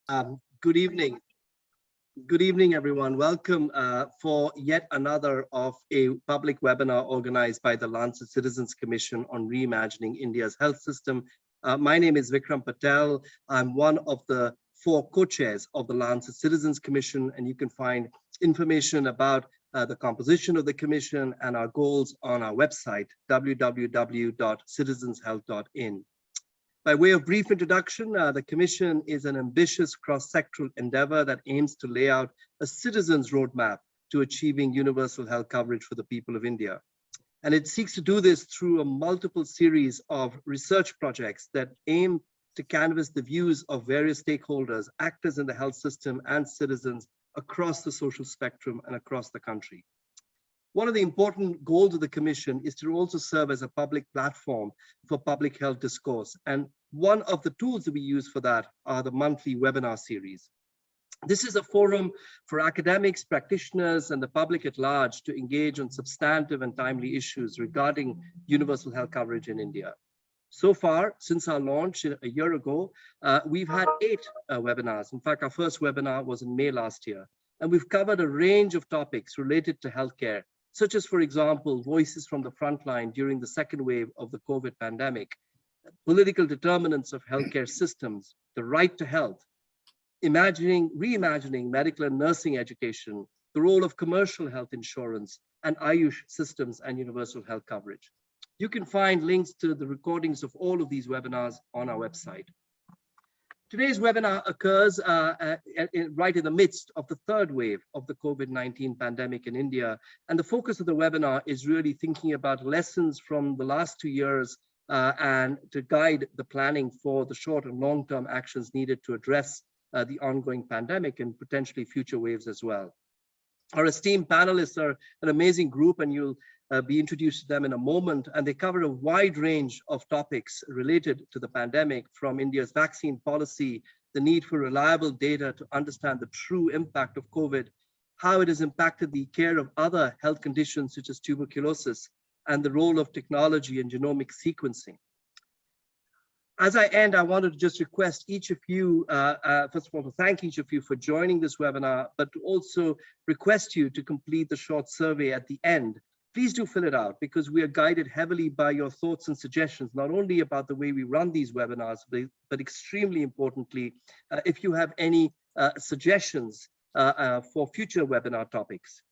Good evening. Good evening, everyone. Welcome for yet another of a public webinar organized by the Lancet Citizens Commission on Reimagining India's Health System. My name is Vikram Patel. I'm one of the 4 co-chairs of the Lancet Citizens Commission, and you can find information about the composition of the commission and our goals on our website, www.citizenshealth.in. By way of brief introduction, the Commission is an ambitious cross-sectoral endeavor that aims to lay out a citizen's roadmap to achieving universal health coverage for the people of India. And it seeks to do this through a multiple series of research projects that aim to canvass the views of various stakeholders, actors in the health system, and citizens across the social spectrum and across the country. One of the important goals of the Commission is to also serve as a public platform for public health discourse. And one of the tools that we use for that are the monthly webinar series. This is a forum for academics, practitioners, and the public at large to engage on substantive and timely issues regarding universal health coverage in India. So far, since our launch a year ago, we've had 8 webinars. In fact, our first webinar was in May last year. And we've covered a range of topics related to healthcare, such as, for example, voices from the frontline during the second wave of the COVID pandemic, political determinants of healthcare systems, the right to health, reimagining medical and nursing education, the role of commercial health insurance, and Ayush systems and universal health coverage. You can find links to the recordings of all of these webinars on our website. Today's webinar occurs right in the midst of the 3rd wave of the COVID-19 pandemic in India. And the focus of the webinar is really thinking about lessons from the last 2 years and to guide the planning for the short and long-term actions needed to address the ongoing pandemic and potentially future waves as well. Our esteemed panelists are an amazing group, and you'll be introduced to them in a moment, and they cover a wide range of topics related to the pandemic, from India's vaccine policy, the need for reliable data to understand the true impact of COVID, how it has impacted the care of other health conditions such as tuberculosis, and the role of technology and genomic sequencing. As I end, I wanted to just request each of you, first of all, to thank each of you for joining this webinar, but to also request you to complete the short survey at the end. Please do fill it out, because we are guided heavily by your thoughts and suggestions, not only about the way we run these webinars, but extremely importantly, if you have any suggestions for future webinar topics.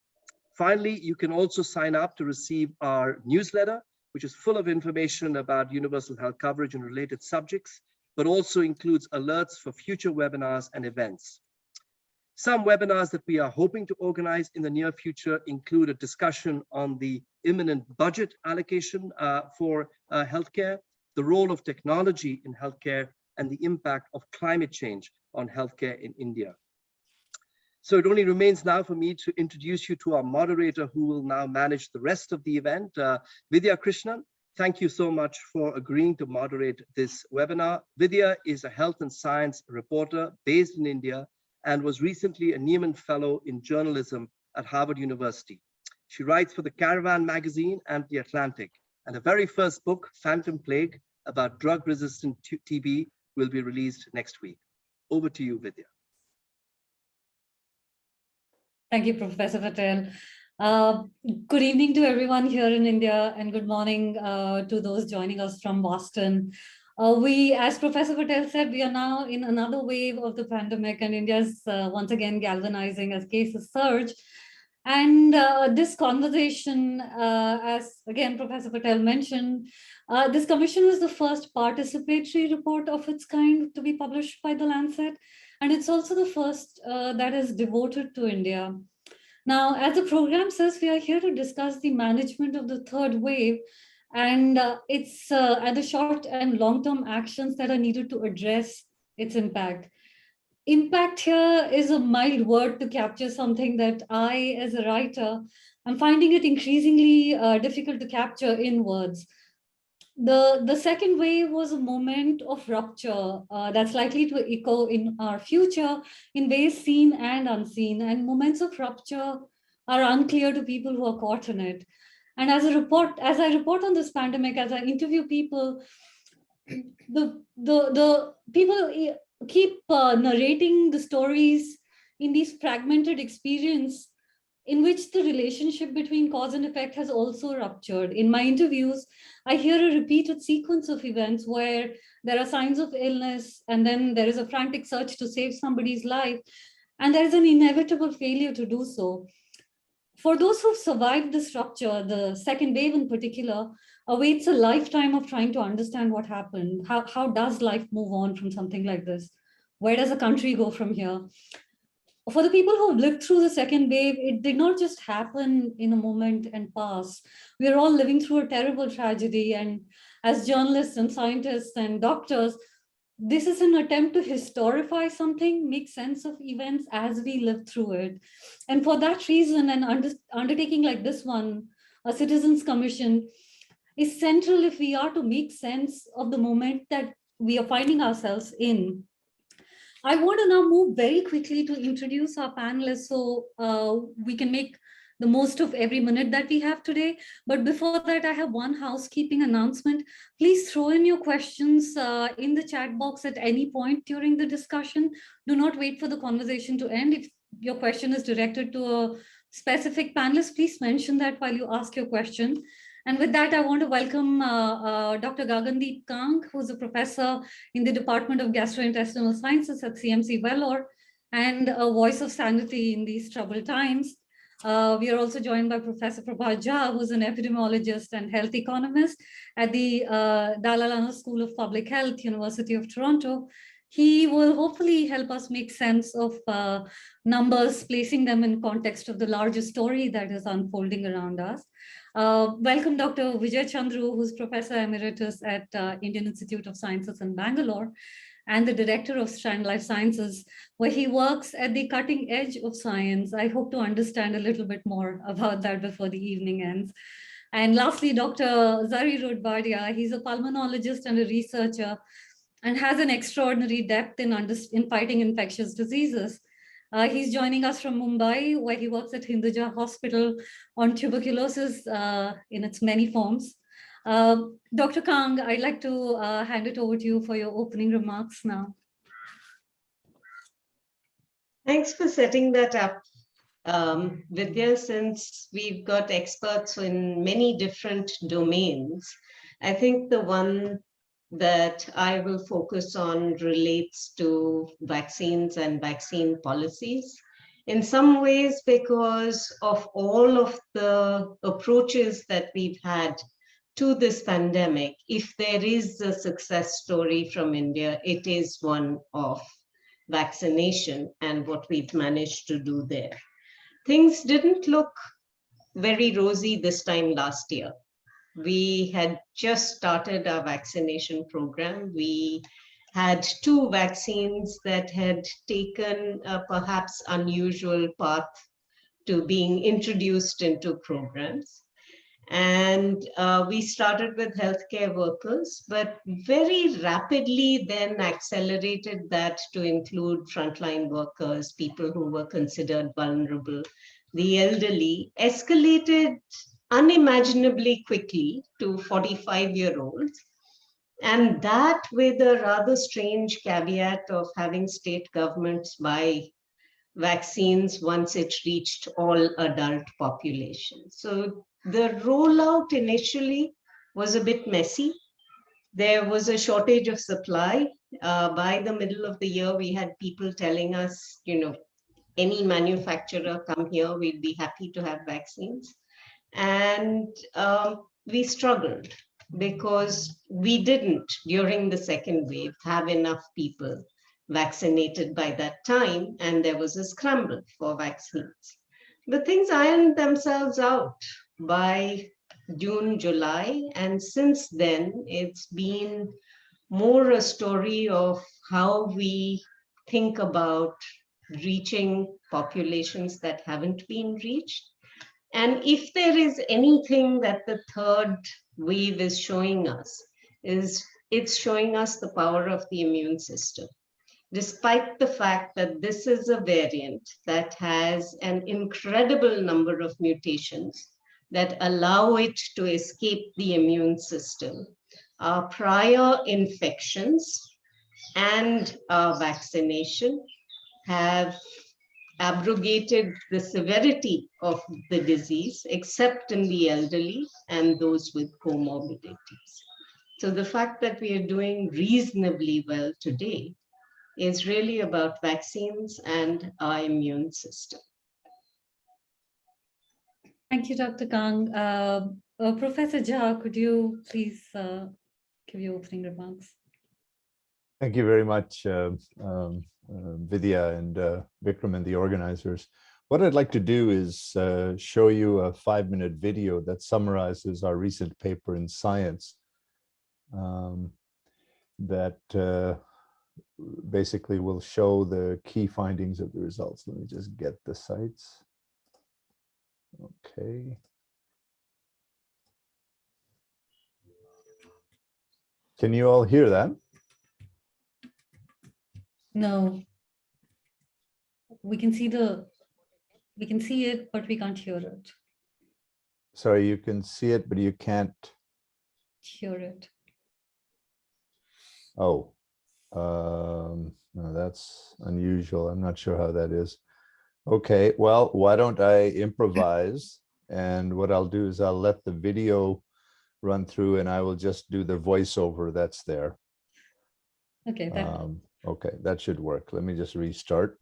Finally, you can also sign up to receive our newsletter, which is full of information about universal health coverage and related subjects, but also includes alerts for future webinars and events. Some webinars that we are hoping to organize in the near future include a discussion on the imminent budget allocation for healthcare, the role of technology in healthcare, and the impact of climate change on healthcare in India. So it only remains now for me to introduce you to our moderator, who will now manage the rest of the event. Vijay Krishnan, thank you so much for agreeing to moderate this webinar. Vijay is a health and science reporter based in India and was recently a Nieman Fellow in Journalism at Harvard University. She writes for the Caravan magazine and The Atlantic, and her very first book, Phantom Plague, about drug-resistant TB, will be released next week. Over to you, Vidya. Thank you, Professor Patel. Good evening to everyone here in India, and good morning to those joining us from Boston. As Professor Patel said, we are now in another wave of the pandemic, and India's once again galvanizing as cases surge. And this conversation, as again Professor Patel mentioned, this commission is the first participatory report of its kind to be published by the Lancet. And it's also the first that is devoted to India. Now, as the program says, we are here to discuss the management of the 3rd wave, and it's the short and long-term actions that are needed to address its impact. Impact here is a mild word to capture something that I, as a writer, I'm finding it increasingly difficult to capture in words. The second wave was a moment of rupture that's likely to echo in our future in ways seen and unseen. And moments of rupture are unclear to people who are caught in it. And as I report on this pandemic, as I interview people, the people keep narrating the stories in these fragmented experience in which the relationship between cause and effect has also ruptured. In my interviews, I hear a repeated sequence of events where there are signs of illness, and then there is a frantic search to save somebody's life, and there is an inevitable failure to do so. For those who've survived this rupture, the second wave in particular, awaits a lifetime of trying to understand what happened. How does life move on from something like this? Where does a country go from here? For the people who have lived through the second wave, it did not just happen in a moment and pass. We are all living through a terrible tragedy. And as journalists and scientists and doctors, this is an attempt to historify something, make sense of events as we live through it. And for that reason, an undertaking like this one, a citizens commission, is central if we are to make sense of the moment that we are finding ourselves in. I want to now move very quickly to introduce our panelists so we can make the most of every minute that we have today. But before that, I have one housekeeping announcement. Please throw in your questions in the chat box at any point during the discussion. Do not wait for the conversation to end. If your question is directed to a specific panelist, please mention that while you ask your question. And with that, I want to welcome Dr. Gagandeep Kang, who's a professor in the Department of Gastrointestinal Sciences at CMC Vellore and a voice of sanity in these troubled times. We are also joined by Professor Prabhat, who's an epidemiologist and health economist at the Dalla Lana School of Public Health, University of Toronto. He will hopefully help us make sense of numbers, placing them in context of the larger story that is unfolding around us. Welcome, Dr. Vijay Chandru, who's Professor Emeritus at Indian Institute of Sciences in Bangalore and the Director of Strand Life Sciences, where he works at the cutting edge of science. I hope to understand a little bit more about that before the evening ends. And lastly, Dr. Zari Rodbadia, he's a pulmonologist and a researcher and has an extraordinary depth in fighting infectious diseases. He's joining us from Mumbai, where he works at Hinduja Hospital on tuberculosis in its many forms. Dr. Kang, I'd like to hand it over to you for your opening remarks now. Thanks for setting that up, Vidya. Since we've got experts in many different domains, I think the one that I will focus on relates to vaccines and vaccine policies. In some ways, because of all of the approaches that we've had to this pandemic, if there is a success story from India, it is one of vaccination and what we've managed to do there. Things didn't look very rosy this time last year. We had just started our vaccination program. We had 2 vaccines that had taken a perhaps unusual path to being introduced into programs. And we started with healthcare workers, but very rapidly then accelerated that to include frontline workers, people who were considered vulnerable, the elderly, escalated unimaginably quickly to 45-year-olds. And that with a rather strange caveat of having state governments buy vaccines once it reached all adult population. So the rollout initially was a bit messy. There was a shortage of supply. By the middle of the year, we had people telling us, any manufacturer come here, we'd be happy to have vaccines. And we struggled because we didn't, during the second wave, have enough people vaccinated by that time, and there was a scramble for vaccines. But things ironed themselves out by June, July, and since then, it's been more a story of how we think about reaching populations that haven't been reached. And if there is anything that the third wave is showing us, it's showing us the power of the immune system. Despite the fact that this is a variant that has an incredible number of mutations that allow it to escape the immune system, our prior infections and our vaccination have abrogated the severity of the disease, except in the elderly and those with comorbidities. So the fact that we are doing reasonably well today is really about vaccines and our immune system. Thank you, Dr. Kang. Professor Jha, could you please give your opening remarks? Thank you very much, Vidya and Vikram and the organizers. What I'd like to do is show you a 5-minute video that summarizes our recent paper in Science that basically will show the key findings of the results. Let me just get the sites. Okay. Can you all hear that? No. We can see it, but we can't hear it. Sorry, you can see it, but you can't Hear it. Oh, no, that's unusual. I'm not sure how that is. Okay, well, why don't I improvise? And what I'll do is I'll let the video run through and I will just do the voiceover that's there. Okay, Okay, that should work. Let me just restart.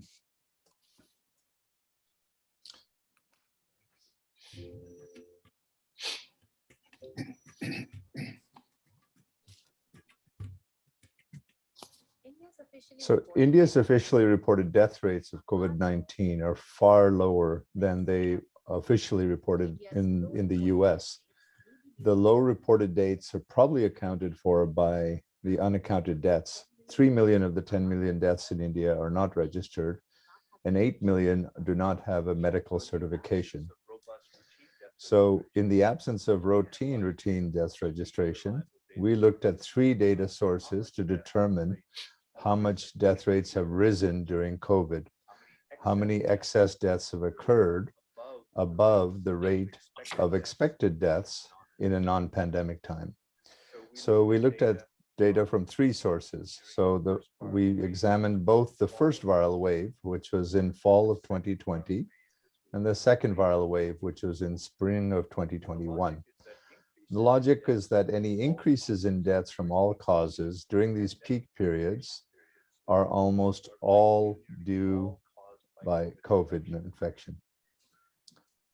So India's officially reported death rates of COVID-19 are far lower than they officially reported in the US. The low reported dates are probably accounted for by the unaccounted deaths. 3 million of the 10 million deaths in India are not registered, and 8 million do not have a medical certification. So in the absence of routine death registration, we looked at 3 data sources to determine how much death rates have risen during COVID, how many excess deaths have occurred above the rate of expected deaths in a non-pandemic time. So we looked at data from 3 sources. So we examined both the first viral wave, which was in fall of 2020, and the second viral wave, which was in spring of 2021. The logic is that any increases in deaths from all causes during these peak periods are almost all due by COVID infection.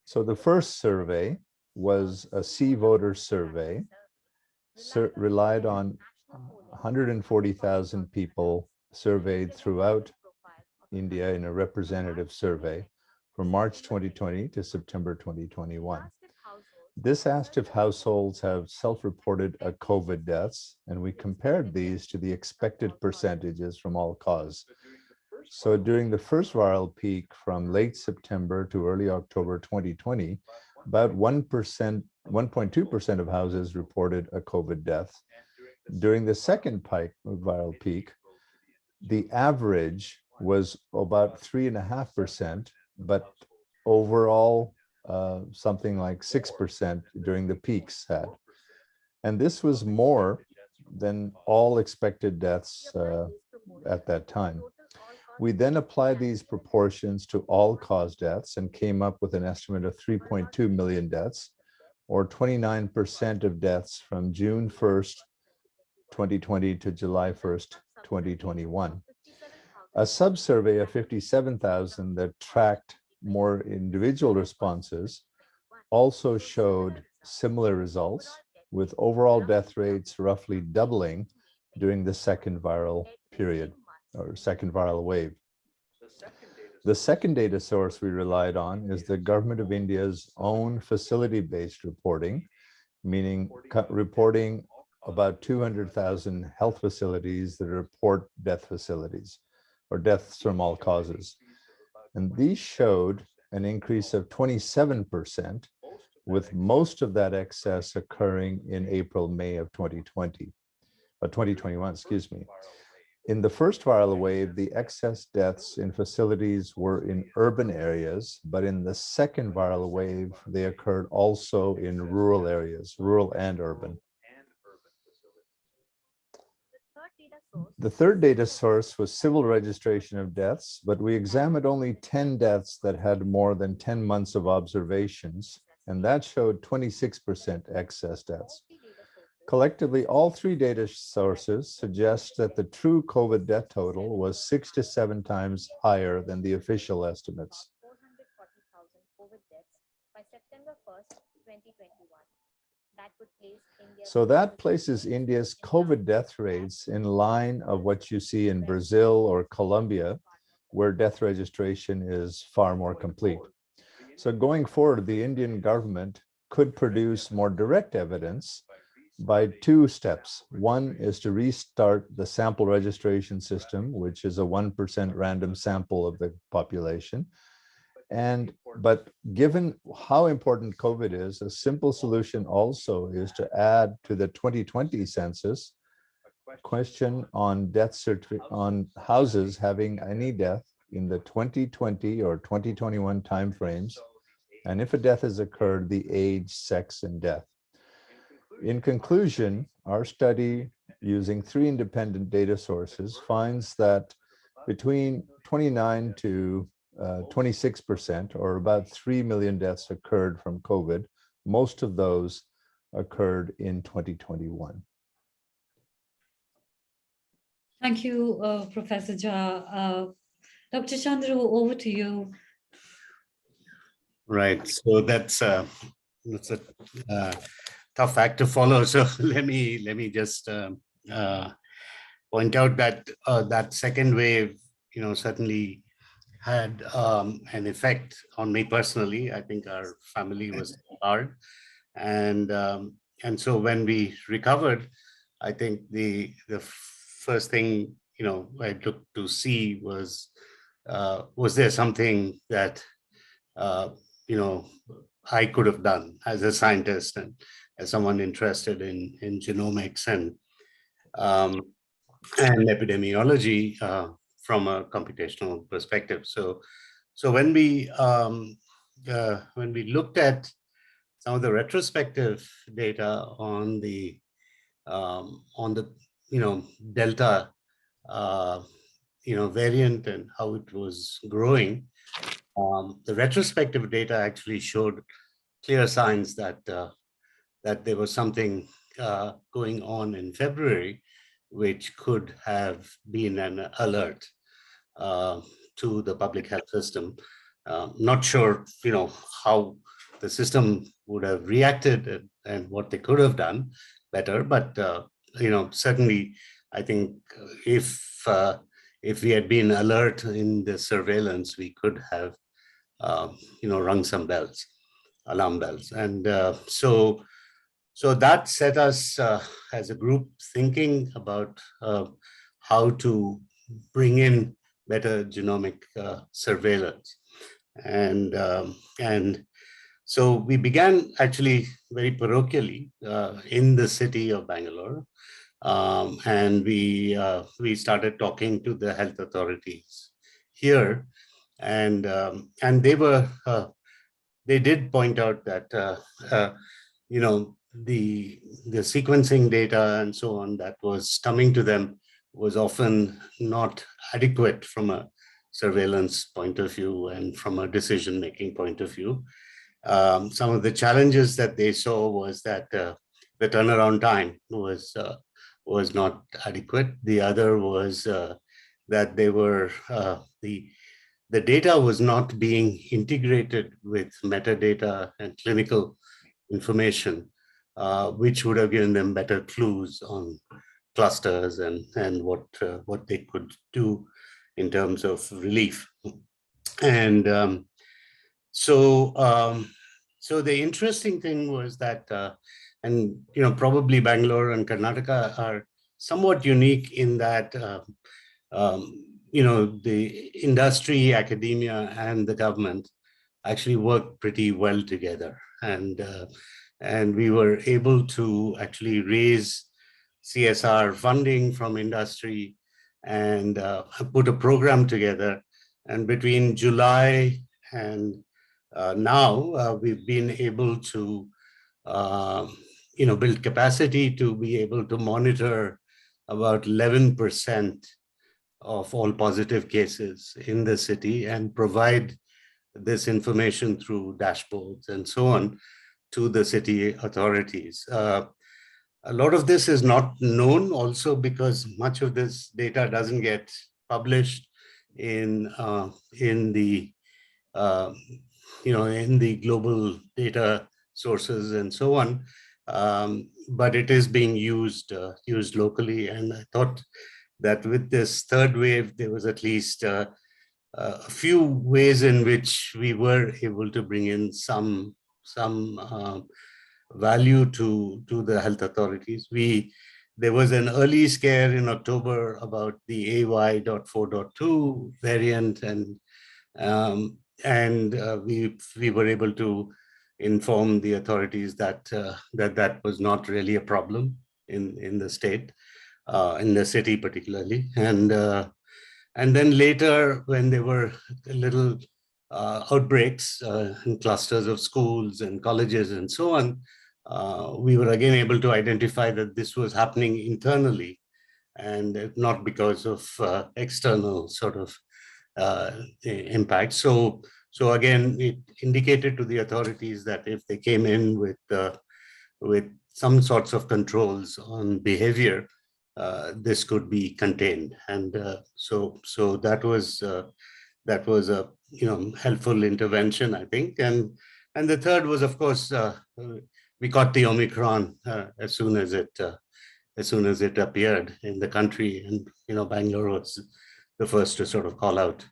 So the first survey was a C-voter survey, relied on 140,000 people surveyed throughout India in a representative survey from March 2020 to September 2021. This asked if households have self-reported COVID deaths, and we compared these to the expected percentages from all cause. So during the first viral peak from late September to early October 2020, about 1.2% of houses reported a COVID death. During the second viral peak, the average was about 3.5%, but overall something like 6% during the peaks had. And this was more than all expected deaths at that time. We then applied these proportions to all-cause deaths and came up with an estimate of 3.2 million deaths, or 29% of deaths from June 1st, 2020 to July 1st, 2021. A sub-survey of 57,000 that tracked more individual responses also showed similar results, with overall death rates roughly doubling during the second viral period or second viral wave. The second data source we relied on is the Government of India's own facility-based reporting, meaning reporting about 200,000 health facilities that report death facilities or deaths from all causes. And these showed an increase of 27%, with most of that excess occurring in April, May of 2021, excuse me. In the first viral wave, the excess deaths in facilities were in urban areas, but in the second viral wave, they occurred also in rural areas, rural and urban. The third data source was civil registration of deaths, but we examined only 10 deaths that had more than 10 months of observations, and that showed 26% excess deaths. Collectively, all three data sources suggest that the true COVID death total was 6 to 7 times higher than the official estimates. So that places India's COVID death rates in line of what you see in Brazil or Colombia, where death registration is far more complete. So going forward, the Indian government could produce more direct evidence by two steps. One is to restart the sample registration system, which is a 1% random sample of the population. But given how important COVID is, a simple solution also is to add to the 2020 census a question on on houses having any death in the 2020 or 2021 timeframes, and if a death has occurred, the age, sex, and death. In conclusion, our study, using 3 independent data sources, finds that between 29 to 26%, or about 3 million deaths occurred from COVID. Most of those occurred in 2021. Thank you, Professor Jha. Dr. Chandru, over to you. Right. So that's a tough act to follow. So let me just point out that that second wave, certainly had an effect on me personally. I think our family was hard, and so when we recovered, I think the first thing I looked to see was there something that I could have done as a scientist and as someone interested in genomics and epidemiology from a computational perspective. So when we looked at some of the retrospective data on the Delta variant and how it was growing, the retrospective data actually showed clear signs that there was something going on in February, which could have been an alert to the public health system. Not sure, how the system would have reacted and what they could have done better, but certainly, I think if we had been alert in the surveillance, we could have rung some bells, alarm bells, and so that set us as a group thinking about how to bring in better genomic surveillance, and so we began actually very parochially in the city of Bangalore, and we started talking to the health authorities here, and they did point out that the sequencing data and so on that was coming to them was often not adequate from a surveillance point of view and from a decision-making point of view. Some of the challenges that they saw was that the turnaround time was not adequate. The other was that they were the data was not being integrated with metadata and clinical information, which would have given them better clues on clusters and what they could do in terms of relief. And so the interesting thing was that, probably Bangalore and Karnataka are somewhat unique in that, the industry, academia, and the government actually work pretty well together. And we were able to actually raise CSR funding from industry and put a program together. And between July and now, we've been able to, build capacity to be able to monitor about 11% of all positive cases in the city and provide this information through dashboards and so on to the city authorities. A lot of this is not known also because much of this data doesn't get published in the in the global data sources and so on, but it is being used locally. And I thought that with this third wave, there was at least a few ways in which we were able to bring in some value to the health authorities. There was an early scare in October about the AY.4.2 variant, and we were able to inform the authorities that that was not really a problem in the state, in the city particularly, and then later when there were little outbreaks in clusters of schools and colleges and so on, we were again able to identify that this was happening internally and not because of external sort of impact. So again, it indicated to the authorities that if they came in with some sorts of controls on behavior, this could be contained. And so that was a helpful intervention, I think. And the third was, of course, we caught the Omicron as soon as it appeared in the country, and Bangalore was the first to sort of call out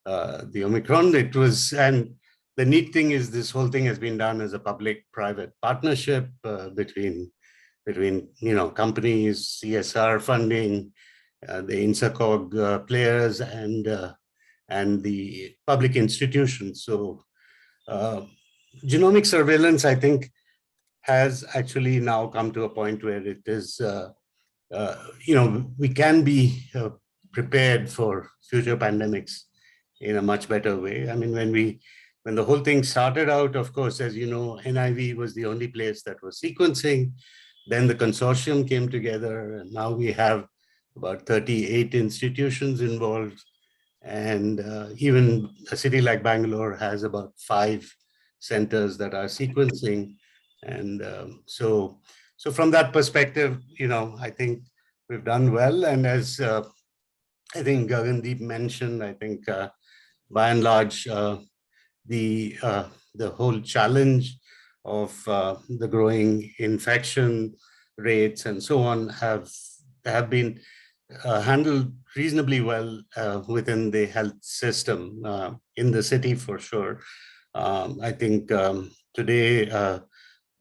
the Omicron. And the neat thing is this whole thing has been done as a public-private partnership between companies, CSR funding, the INSACOG players, and the public institutions. So genomic surveillance, I think, has actually now come to a point where it is, we can be prepared for future pandemics in a much better way. I mean, when the whole thing started out, of course, as you know, NIV was the only place that was sequencing. Then the consortium came together, and now we have about 38 institutions involved. And even a city like Bangalore has about 5 centers that are sequencing. And so from that perspective, I think we've done well. And as I think Gagandeep mentioned, I think by and large, the whole challenge of the growing infection rates and so on have been handled reasonably well within the health system in the city, for sure. I think today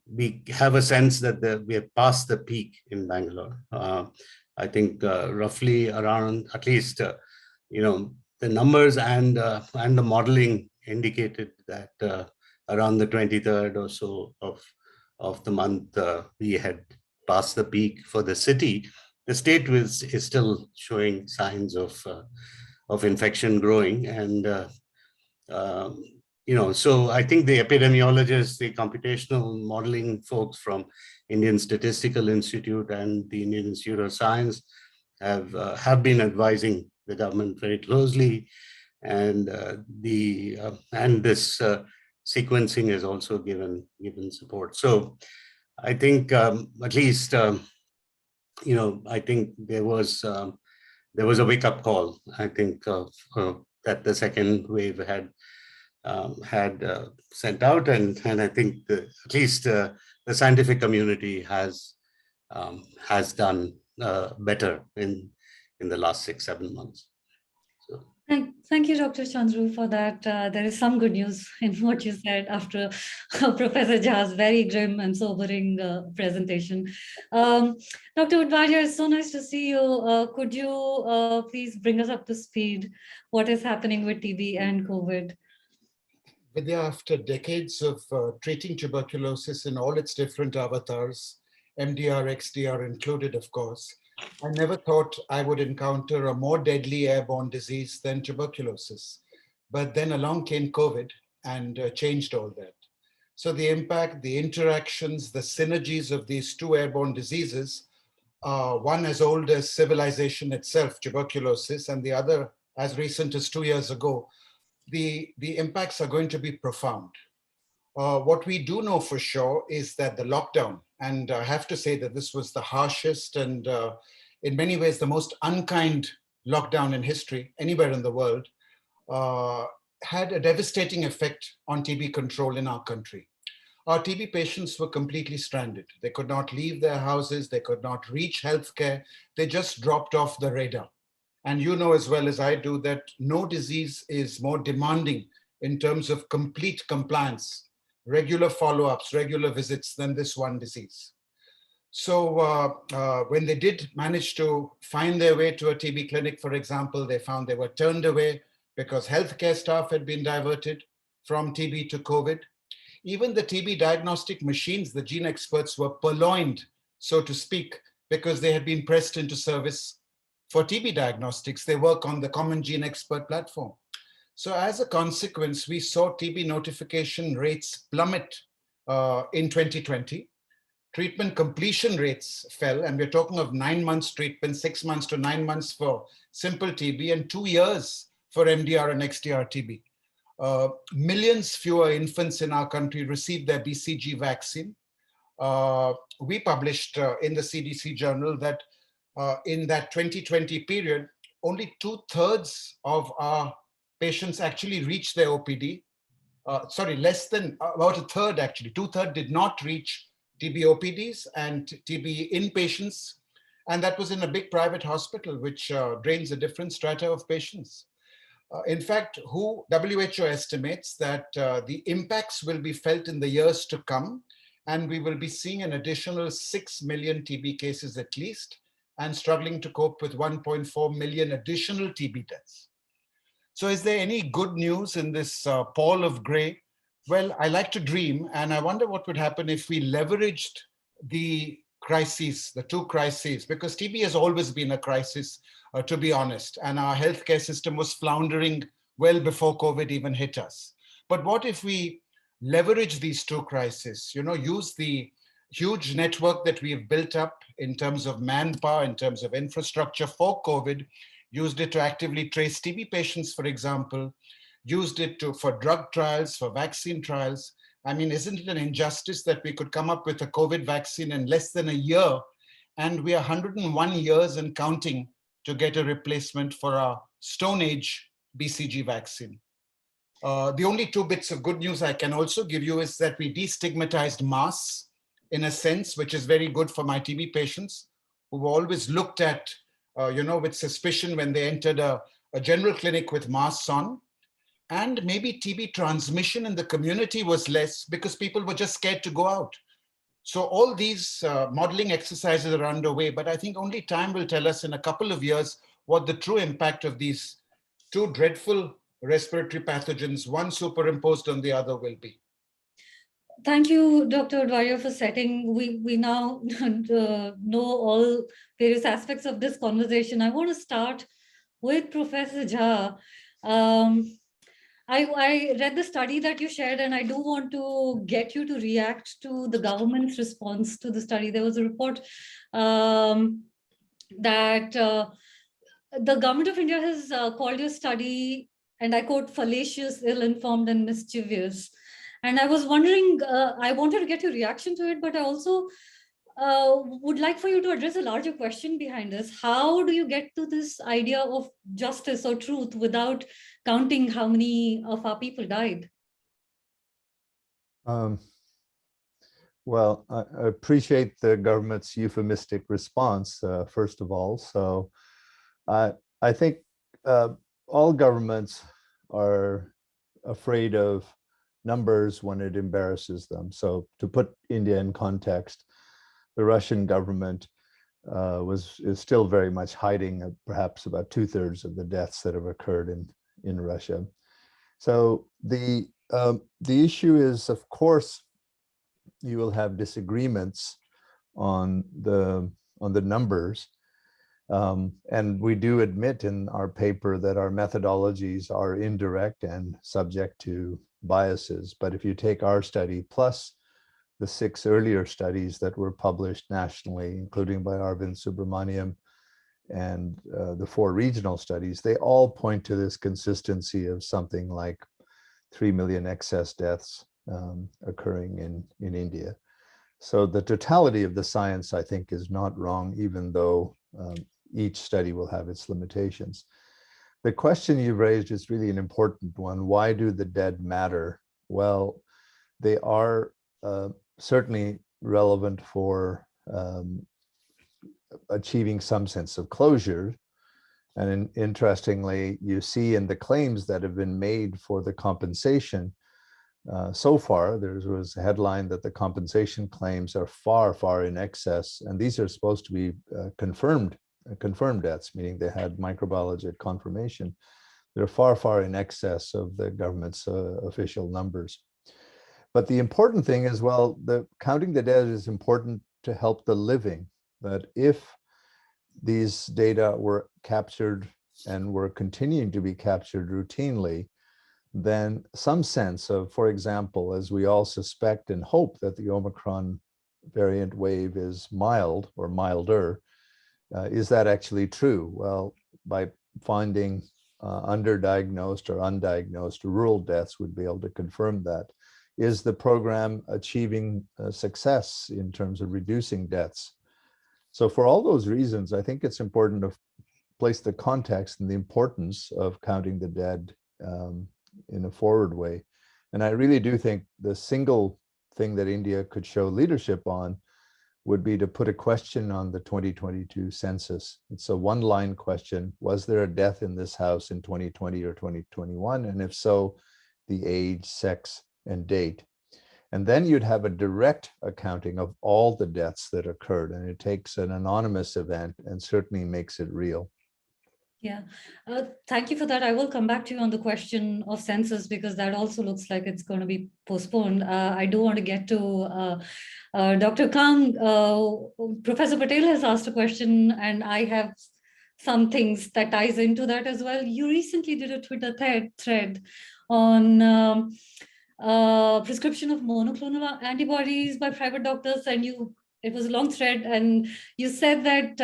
we have a sense that we have passed the peak in Bangalore. I think roughly around, at least, the numbers and the modeling indicated that around the 23rd or so of the month, we had passed the peak for the city. The state is still showing signs of infection growing, and so I think the epidemiologists, the computational modeling folks from Indian Statistical Institute and the Indian Institute of Science have been advising the government very closely, and this sequencing has also given support. So I think at least I think there was a wake-up call. I think that the second wave had sent out, and I think at least the scientific community has done better in the last 6-7 months. So. Thank you, Dr. Chandru, for that. There is some good news in what you said after Professor Jha's very grim and sobering presentation. Dr. Udvarya, it's so nice to see you. Could you please bring us up to speed? What is happening with TB and COVID? Vidya, after decades of treating tuberculosis in all its different avatars, MDR, XDR included, of course, I never thought I would encounter a more deadly airborne disease than tuberculosis. But then along came COVID and changed all that. So the impact, the interactions, the synergies of these two airborne diseases one as old as civilization itself, tuberculosis, and the other as recent as 2 years ago, the impacts are going to be profound. What we do know for sure is that the lockdown, and I have to say that this was the harshest and in many ways the most unkind lockdown in history anywhere in the world, had a devastating effect on TB control in our country. Our TB patients were completely stranded. They could not leave their houses. They could not reach healthcare. They just dropped off the radar. And you know as well as I do that no disease is more demanding in terms of complete compliance, regular follow-ups, regular visits than this one disease. So when they did manage to find their way to a TB clinic, for example, they found they were turned away because healthcare staff had been diverted from TB to COVID. Even the TB diagnostic machines, the gene experts were purloined, so to speak, because they had been pressed into service for TB diagnostics. They work on the Common Gene Expert platform. So as a consequence, we saw TB notification rates plummet in 2020. Treatment completion rates fell, and we're talking of 9 months treatment, 6 months to 9 months for simple TB, and 2 years for MDR and XDR TB. Millions fewer infants in our country received their BCG vaccine. We published in the CDC journal that in that 2020 period, only 2/3 of our patients actually reached their OPD. Less than about a third actually. 2/3 did not reach TB OPDs and TB inpatients. And that was in a big private hospital, which drains a different strata of patients. In fact, WHO estimates that the impacts will be felt in the years to come, and we will be seeing an additional 6 million TB cases at least, and struggling to cope with 1.4 million additional TB deaths. So is there any good news in this pall of gray? Well, I like to dream, and I wonder what would happen if we leveraged the crises, the two crises, because TB has always been a crisis, to be honest, and our healthcare system was floundering well before COVID even hit us. But what if we leverage these two crises, use the huge network that we've built up in terms of manpower, in terms of infrastructure for COVID, used it to actively trace TB patients, for example, used it for drug trials, for vaccine trials. I mean, isn't it an injustice that we could come up with a COVID vaccine in less than a year, and we are 101 years and counting to get a replacement for our Stone Age BCG vaccine? The only two bits of good news I can also give you is that we destigmatized masks in a sense, which is very good for my TB patients who were always looked at, with suspicion when they entered a general clinic with masks on. And maybe TB transmission in the community was less because people were just scared to go out. So all these modeling exercises are underway, but I think only time will tell us in a couple of years what the true impact of these two dreadful respiratory pathogens, one superimposed on the other, will be. Thank you, Dr. Advarya, for setting. We now know all various aspects of this conversation. I want to start with Professor Jha. I read the study that you shared, and I do want to get you to react to the government's response to the study. There was a report that the government of India has called your study, and I quote, fallacious, ill-informed, and mischievous. And I was wondering, I wanted to get your reaction to it, but I also would like for you to address a larger question behind this. How do you get to this idea of justice or truth without counting how many of our people died? Well, I appreciate the government's euphemistic response, first of all. So I think all governments are afraid of numbers when it embarrasses them. So to put India in context, the Russian government is still very much hiding perhaps about 2/3 of the deaths that have occurred in Russia. So the issue is, of course, you will have disagreements on the numbers. And we do admit in our paper that our methodologies are indirect and subject to biases. But if you take our study plus the 6 earlier studies that were published nationally, including by Arvind Subramaniam, and the 4 regional studies, they all point to this consistency of something like 3 million excess deaths occurring in India. So the totality of the science, I think, is not wrong, even though each study will have its limitations. The question you raised is really an important one. Why do the dead matter? Well, they are certainly relevant for achieving some sense of closure. And interestingly, you see in the claims that have been made for the compensation, so far, there was a headline that the compensation claims are far, far in excess, and these are supposed to be confirmed deaths, meaning they had microbiologic confirmation. They're far, far in excess of the government's official numbers. But the important thing is, well, the counting the dead is important to help the living, that if these data were captured and were continuing to be captured routinely, then some sense of, for example, as we all suspect and hope that the Omicron variant wave is mild or milder, is that actually true? Well, by finding underdiagnosed or undiagnosed rural deaths would be able to confirm that. Is the program achieving success in terms of reducing deaths? So for all those reasons, I think it's important to place the context and the importance of counting the dead in a forward way. And I really do think the single thing that India could show leadership on would be to put a question on the 2022 census. It's a one-line question. Was there a death in this house in 2020 or 2021? And if so, the age, sex, and date. And then you'd have a direct accounting of all the deaths that occurred. And it takes an anonymous event and certainly makes it real. Yeah, thank you for that. I will come back to you on the question of census, because that also looks like it's going to be postponed. I do want to get to Dr. Kang. Professor Patel has asked a question, and I have some things that ties into that as well. You recently did a Twitter thread on prescription of monoclonal antibodies by private doctors, and it was a long thread, and you said that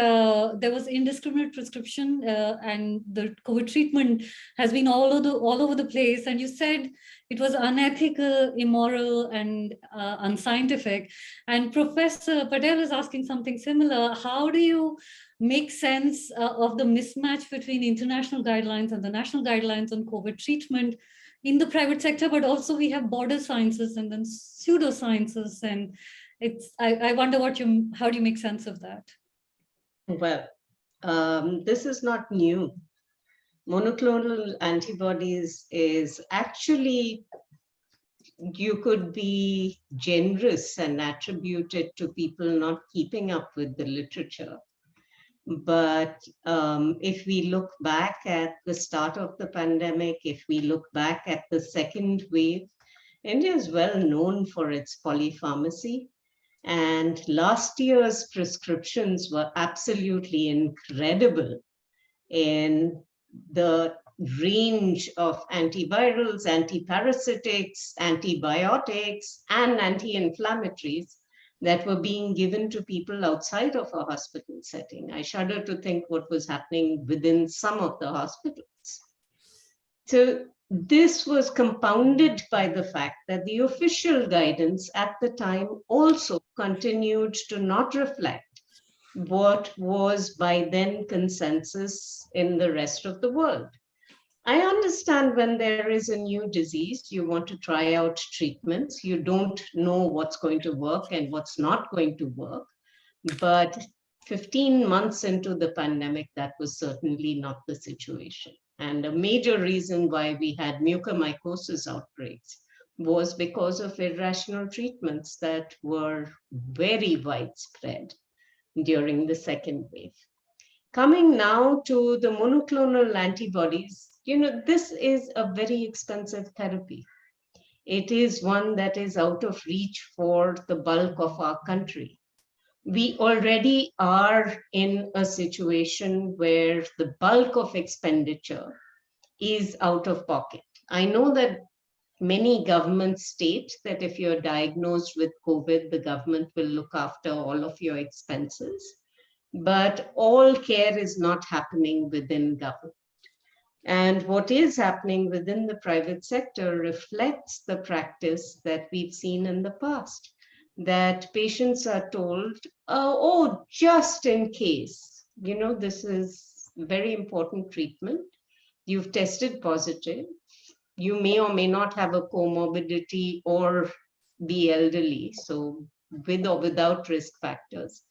there was indiscriminate prescription and the COVID treatment has been all over the place. And you said it was unethical, immoral, and unscientific. And Professor Patel is asking something similar. How do you make sense of the mismatch between international guidelines and the national guidelines on COVID treatment in the private sector, but also we have border sciences and then pseudosciences, and I wonder how do you make sense of that? Well, this is not new. Monoclonal antibodies is actually, you could be generous and attribute it to people not keeping up with the literature. But if we look back at the start of the pandemic, if we look back at the second wave, India is well known for its polypharmacy. And last year's prescriptions were absolutely incredible in the range of antivirals, antiparasitics, antibiotics, and anti-inflammatories that were being given to people outside of a hospital setting. I shudder to think what was happening within some of the hospitals. So this was compounded by the fact that the official guidance at the time also continued to not reflect what was by then consensus in the rest of the world. I understand when there is a new disease, you want to try out treatments. You don't know what's going to work and what's not going to work. But 15 months into the pandemic, that was certainly not the situation. And a major reason why we had mucormycosis outbreaks was because of irrational treatments that were very widespread during the second wave. Coming now to the monoclonal antibodies, this is a very expensive therapy. It is one that is out of reach for the bulk of our country. We already are in a situation where the bulk of expenditure is out of pocket. I know that many governments state that if you're diagnosed with COVID, the government will look after all of your expenses. But all care is not happening within government. And what is happening within the private sector reflects the practice that we've seen in the past, that patients are told, oh, just in case, this is very important treatment. You've tested positive. You may or may not have a comorbidity or be elderly, so with or without risk factors.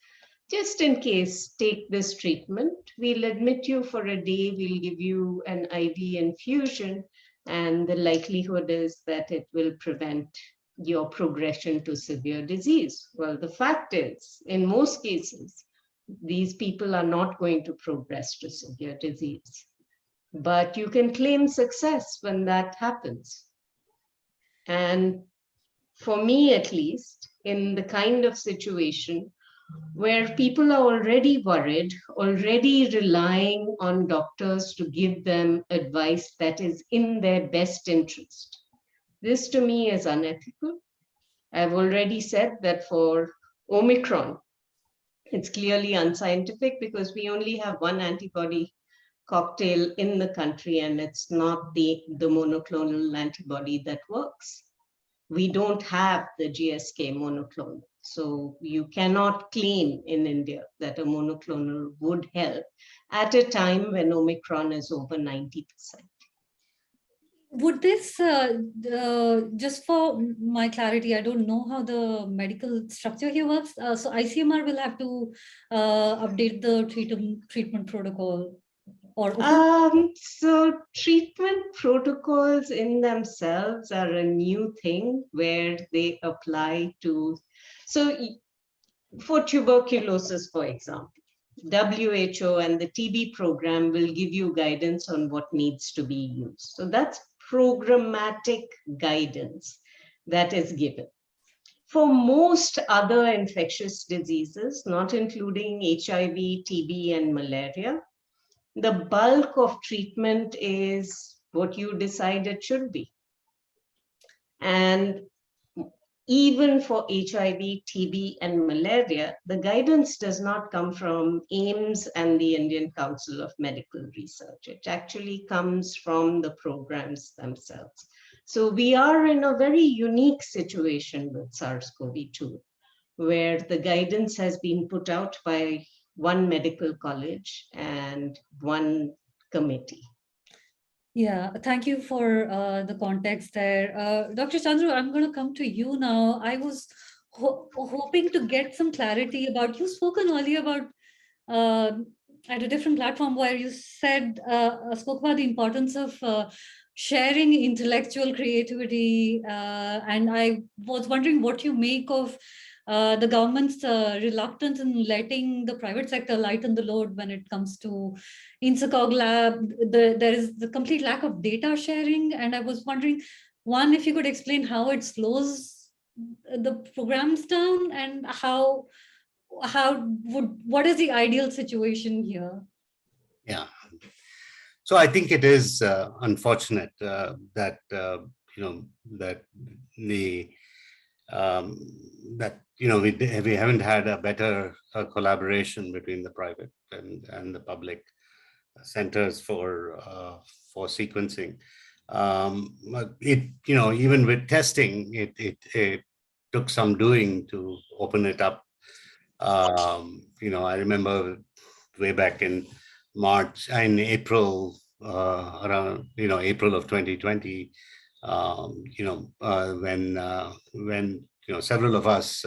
Just in case, take this treatment. We'll admit you for a day, we'll give you an IV infusion, and the likelihood is that it will prevent your progression to severe disease. Well, the fact is, in most cases, these people are not going to progress to severe disease. But you can claim success when that happens. And for me, at least, in the kind of situation where people are already worried, already relying on doctors to give them advice that is in their best interest. This to me is unethical. I've already said that for Omicron, it's clearly unscientific because we only have one antibody cocktail in the country, and it's not the monoclonal antibody that works. We don't have the GSK monoclonal. So you cannot claim in India that a monoclonal would help at a time when Omicron is over 90%. Would this, just for my clarity, I don't know how the medical structure here works. So ICMR will have to update the treatment protocol. So treatment protocols in themselves are a new thing where they apply to, so for tuberculosis, for example, WHO and the TB program will give you guidance on what needs to be used. So that's programmatic guidance that is given. For most other infectious diseases, not including HIV, TB, and malaria, the bulk of treatment is what you decide it should be. And even for HIV, TB, and malaria, the guidance does not come from AIMS and the Indian Council of Medical Research. It actually comes from the programs themselves. So we are in a very unique situation with SARS-CoV-2, where the guidance has been put out by one medical college and one committee. Yeah, thank you for the context there. Dr. Chandru, I'm going to come to you now. I was hoping to get some clarity about, you've spoken earlier about at a different platform where you said, spoke about the importance of sharing intellectual creativity. And I was wondering what you make of the government's reluctance in letting the private sector lighten the load when it comes to INSACOG lab. There is the complete lack of data sharing. And I was wondering, one, if you could explain how it slows the programs down, and what is the ideal situation here? Yeah. So I think it is unfortunate that we haven't had a better collaboration between the private and the public centers for sequencing. Even with testing, it took some doing to open it up. I remember way back in March and April, around April of 2020, when several of us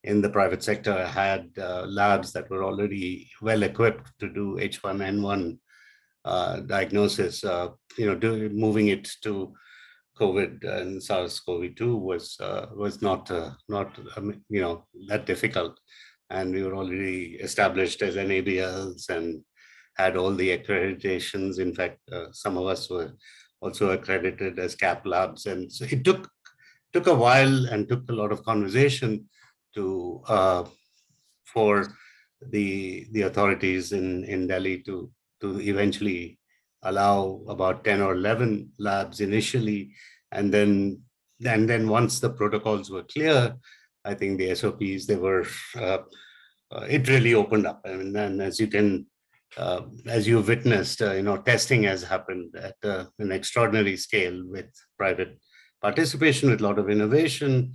in the private sector had labs that were already well equipped to do H1N1 diagnosis. Moving it to COVID and SARS-CoV-2 was not that difficult, and we were already established as NABLs and had all the accreditations. In fact, some of us were also accredited as CAP labs, and so it took a while and took a lot of conversation for the authorities in Delhi to eventually allow about 10 or 11 labs initially, And then once the protocols were clear, I think the SOPs, they were, it really opened up. I mean, and as you witnessed, testing has happened at an extraordinary scale with private participation, with a lot of innovation.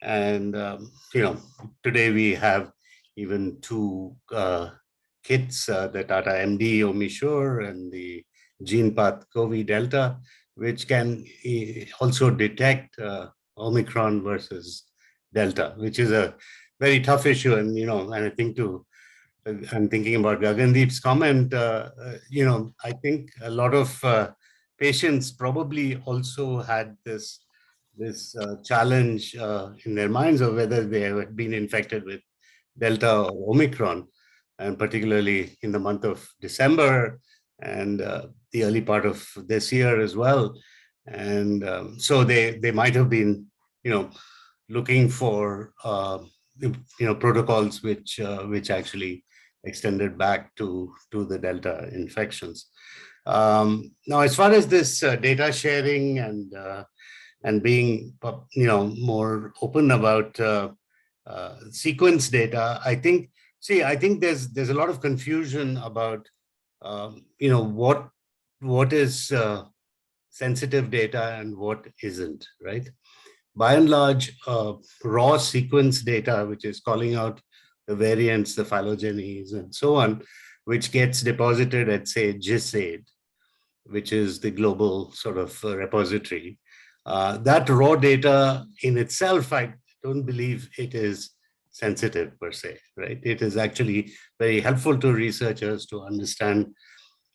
And, today we have even 2 kits, the Tata MD Omnisure and the GenePath COVID Delta, which can also detect Omicron versus Delta, which is a very tough issue. And, and I think I'm thinking about Gagandeep's comment, I think a lot of patients probably also had this challenge in their minds of whether they had been infected with Delta or Omicron, and particularly in the month of December and the early part of this year as well. And so they might have been, looking for, protocols which actually extended back to the Delta infections. Now, as far as this data sharing and being, more open about sequence data, I think there's a lot of confusion about, what is sensitive data and what isn't, right? By and large, raw sequence data, which is calling out the variants, the phylogenies, and so on, which gets deposited at, say, GISAID, which is the global sort of repository. That raw data in itself, I don't believe it is sensitive per se, right? It is actually very helpful to researchers to understand,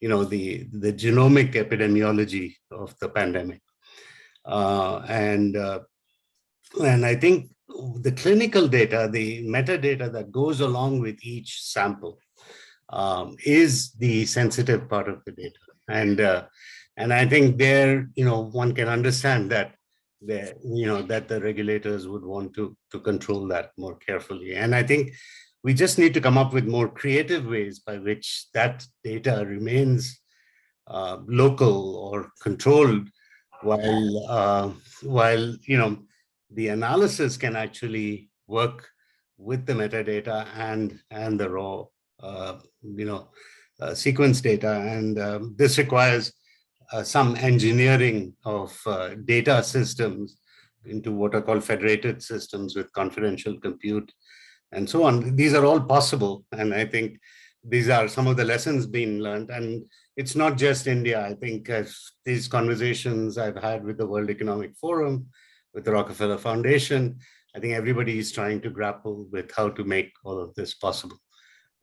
the genomic epidemiology of the pandemic. And I think the clinical data, the metadata that goes along with each sample is the sensitive part of the data. And I think there, one can understand that that the regulators would want to control that more carefully. And I think we just need to come up with more creative ways by which that data remains local or controlled, while the analysis can actually work with the metadata and the raw sequence data. And this requires some engineering of data systems into what are called federated systems with confidential compute and so on. These are all possible. And I think these are some of the lessons being learned. And it's not just India. I think these conversations I've had with the World Economic Forum, with the Rockefeller Foundation, I think everybody is trying to grapple with how to make all of this possible.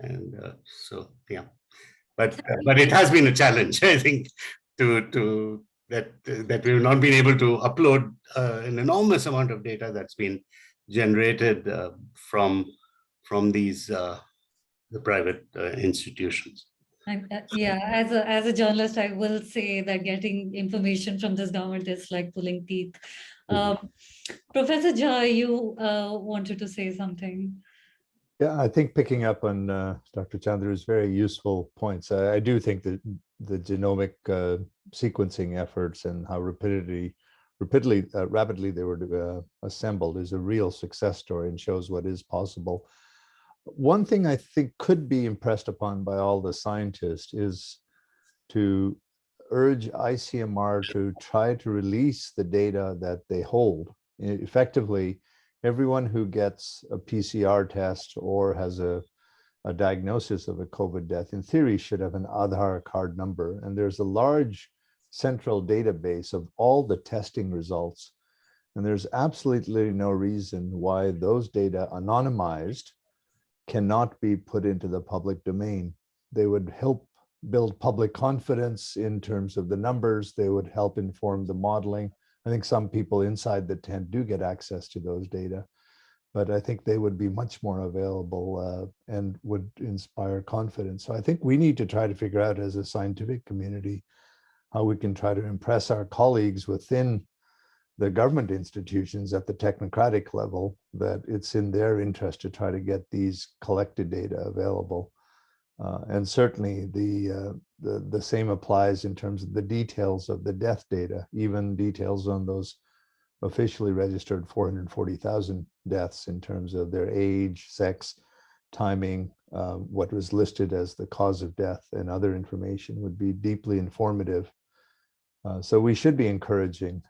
And so, yeah. But it has been a challenge, I think, that we've not been able to upload an enormous amount of data that's been generated from these the private institutions. Yeah, as a journalist, I will say that getting information from this government is like pulling teeth. Professor Jha, you wanted to say something. Yeah, I think picking up on Dr. Chandru's very useful points. I do think that the genomic sequencing efforts and how rapidly they were assembled is a real success story and shows what is possible. One thing I think could be impressed upon by all the scientists is to urge ICMR to try to release the data that they hold. Effectively, everyone who gets a PCR test or has a diagnosis of a COVID death, in theory, should have an Aadhaar card number. And there's a large central database of all the testing results. And there's absolutely no reason why those data, anonymized, cannot be put into the public domain. They would help build public confidence in terms of the numbers. They would help inform the modeling. I think some people inside the tent do get access to those data, but I think they would be much more available and would inspire confidence. So I think we need to try to figure out as a scientific community how we can try to impress our colleagues within the government institutions at the technocratic level that it's in their interest to try to get these collected data available. And certainly the the same applies in terms of the details of the death data, even details on those officially registered 440,000 deaths in terms of their age, sex, timing, what was listed as the cause of death, and other information would be deeply informative. So we should be encouraging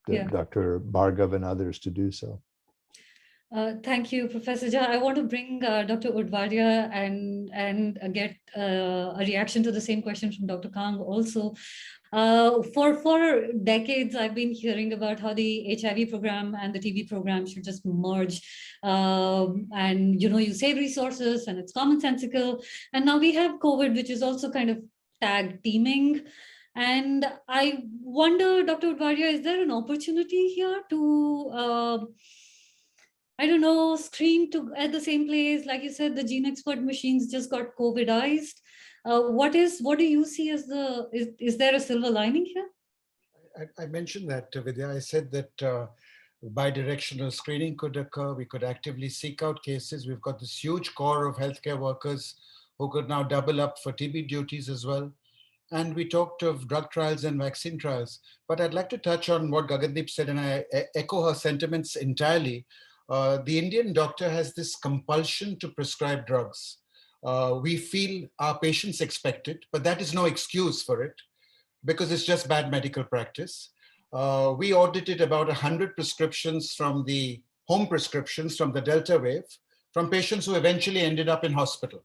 Dr. Bhargav and others to do so. Thank you, Professor Jha. I want to bring Dr. Udvadia and get a reaction to the same question from Dr. Kang also. For decades, I've been hearing about how the HIV program and the TB program should just merge. And, you save resources and it's commonsensical. And now we have COVID, which is also kind of tag teaming. And I wonder, Dr. Udvadia, is there an opportunity here to, I don't know, screen at the same place? Like you said, the gene expert machines just got COVIDized. What do you see as is there a silver lining here? I mentioned that, Vidya. I said that bidirectional screening could occur. We could actively seek out cases. We've got this huge core of healthcare workers who could now double up for TB duties as well. And we talked of drug trials and vaccine trials. But I'd like to touch on what Gagandeep said, and I echo her sentiments entirely. The Indian doctor has this compulsion to prescribe drugs. We feel our patients expect it, but that is no excuse for it because it's just bad medical practice. We audited about 100 prescriptions from the home prescriptions from the Delta wave from patients who eventually ended up in hospital.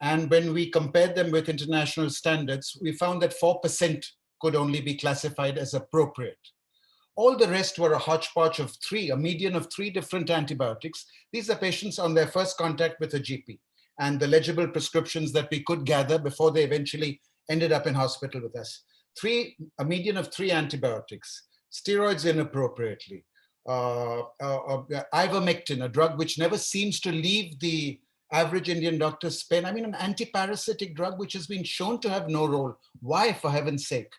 And when we compared them with international standards, we found that 4% could only be classified as appropriate. All the rest were a hodgepodge of a median of 3 different antibiotics. These are patients on their first contact with a GP and the legible prescriptions that we could gather before they eventually ended up in hospital with us. A median of 3 antibiotics, steroids inappropriately, ivermectin, a drug which never seems to leave the average Indian doctor's pen. I mean, an antiparasitic drug which has been shown to have no role. Why, for heaven's sake?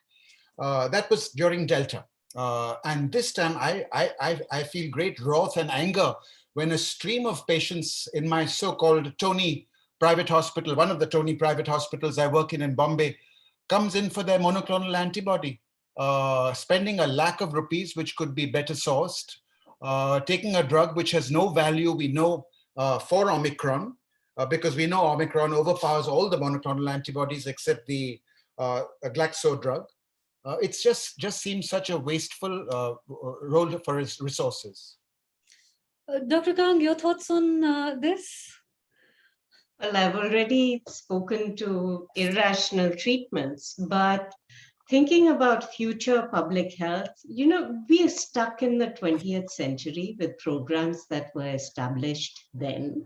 That was during Delta. And this time I feel great wrath and anger when a stream of patients in my so-called Tony private hospital, one of the Tony private hospitals I work in Bombay, comes in for their monoclonal antibody, spending a lakh of rupees, which could be better sourced, taking a drug which has no value, we know, for Omicron, because we know Omicron overpowers all the monoclonal antibodies except the Glaxo drug. It just seems such a wasteful role for its resources. Dr. Kang, your thoughts on this? Well, I've already spoken to irrational treatments, but thinking about future public health, we are stuck in the 20th century with programs that were established then.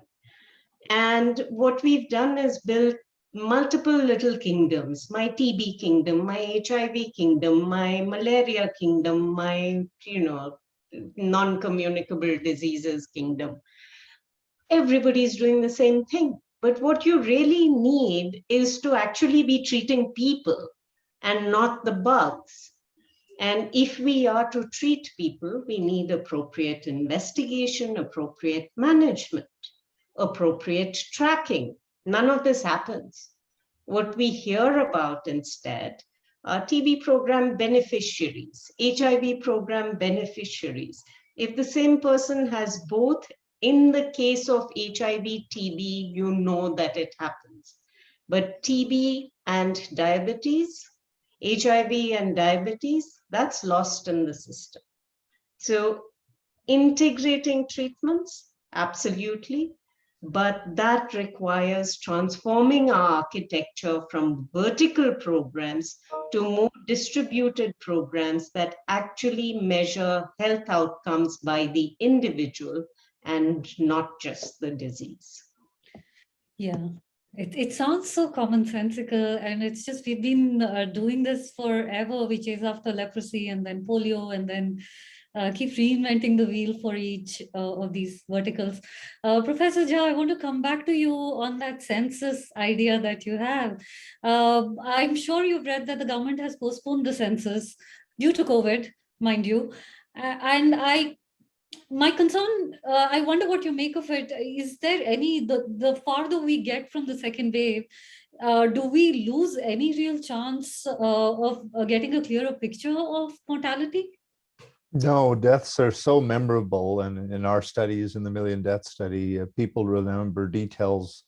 And what we've done is built multiple little kingdoms, my TB kingdom, my HIV kingdom, my malaria kingdom, my, non-communicable diseases kingdom. Everybody's doing the same thing. But what you really need is to actually be treating people and not the bugs. And if we are to treat people, we need appropriate investigation, appropriate management, appropriate tracking. None of this happens. What we hear about instead are TB program beneficiaries, HIV program beneficiaries. If the same person has both, in the case of HIV, TB, you know that it happens. But TB and diabetes, HIV and diabetes, that's lost in the system. So integrating treatments, absolutely. But that requires transforming our architecture from vertical programs to more distributed programs that actually measure health outcomes by the individual and not just the disease. Yeah, it sounds so commonsensical, and it's just we've been doing this forever. We chase after leprosy and then polio, and then keep reinventing the wheel for each of these verticals. Professor Jha, I want to come back to you on that census idea that you have. I'm sure you've read that the government has postponed the census due to COVID, mind you. And My concern, I wonder what you make of it. Is there any, the farther we get from the second wave, do we lose any real chance of getting a clearer picture of mortality? No, deaths are so memorable. And in our studies, in the Million Death Study, people remember details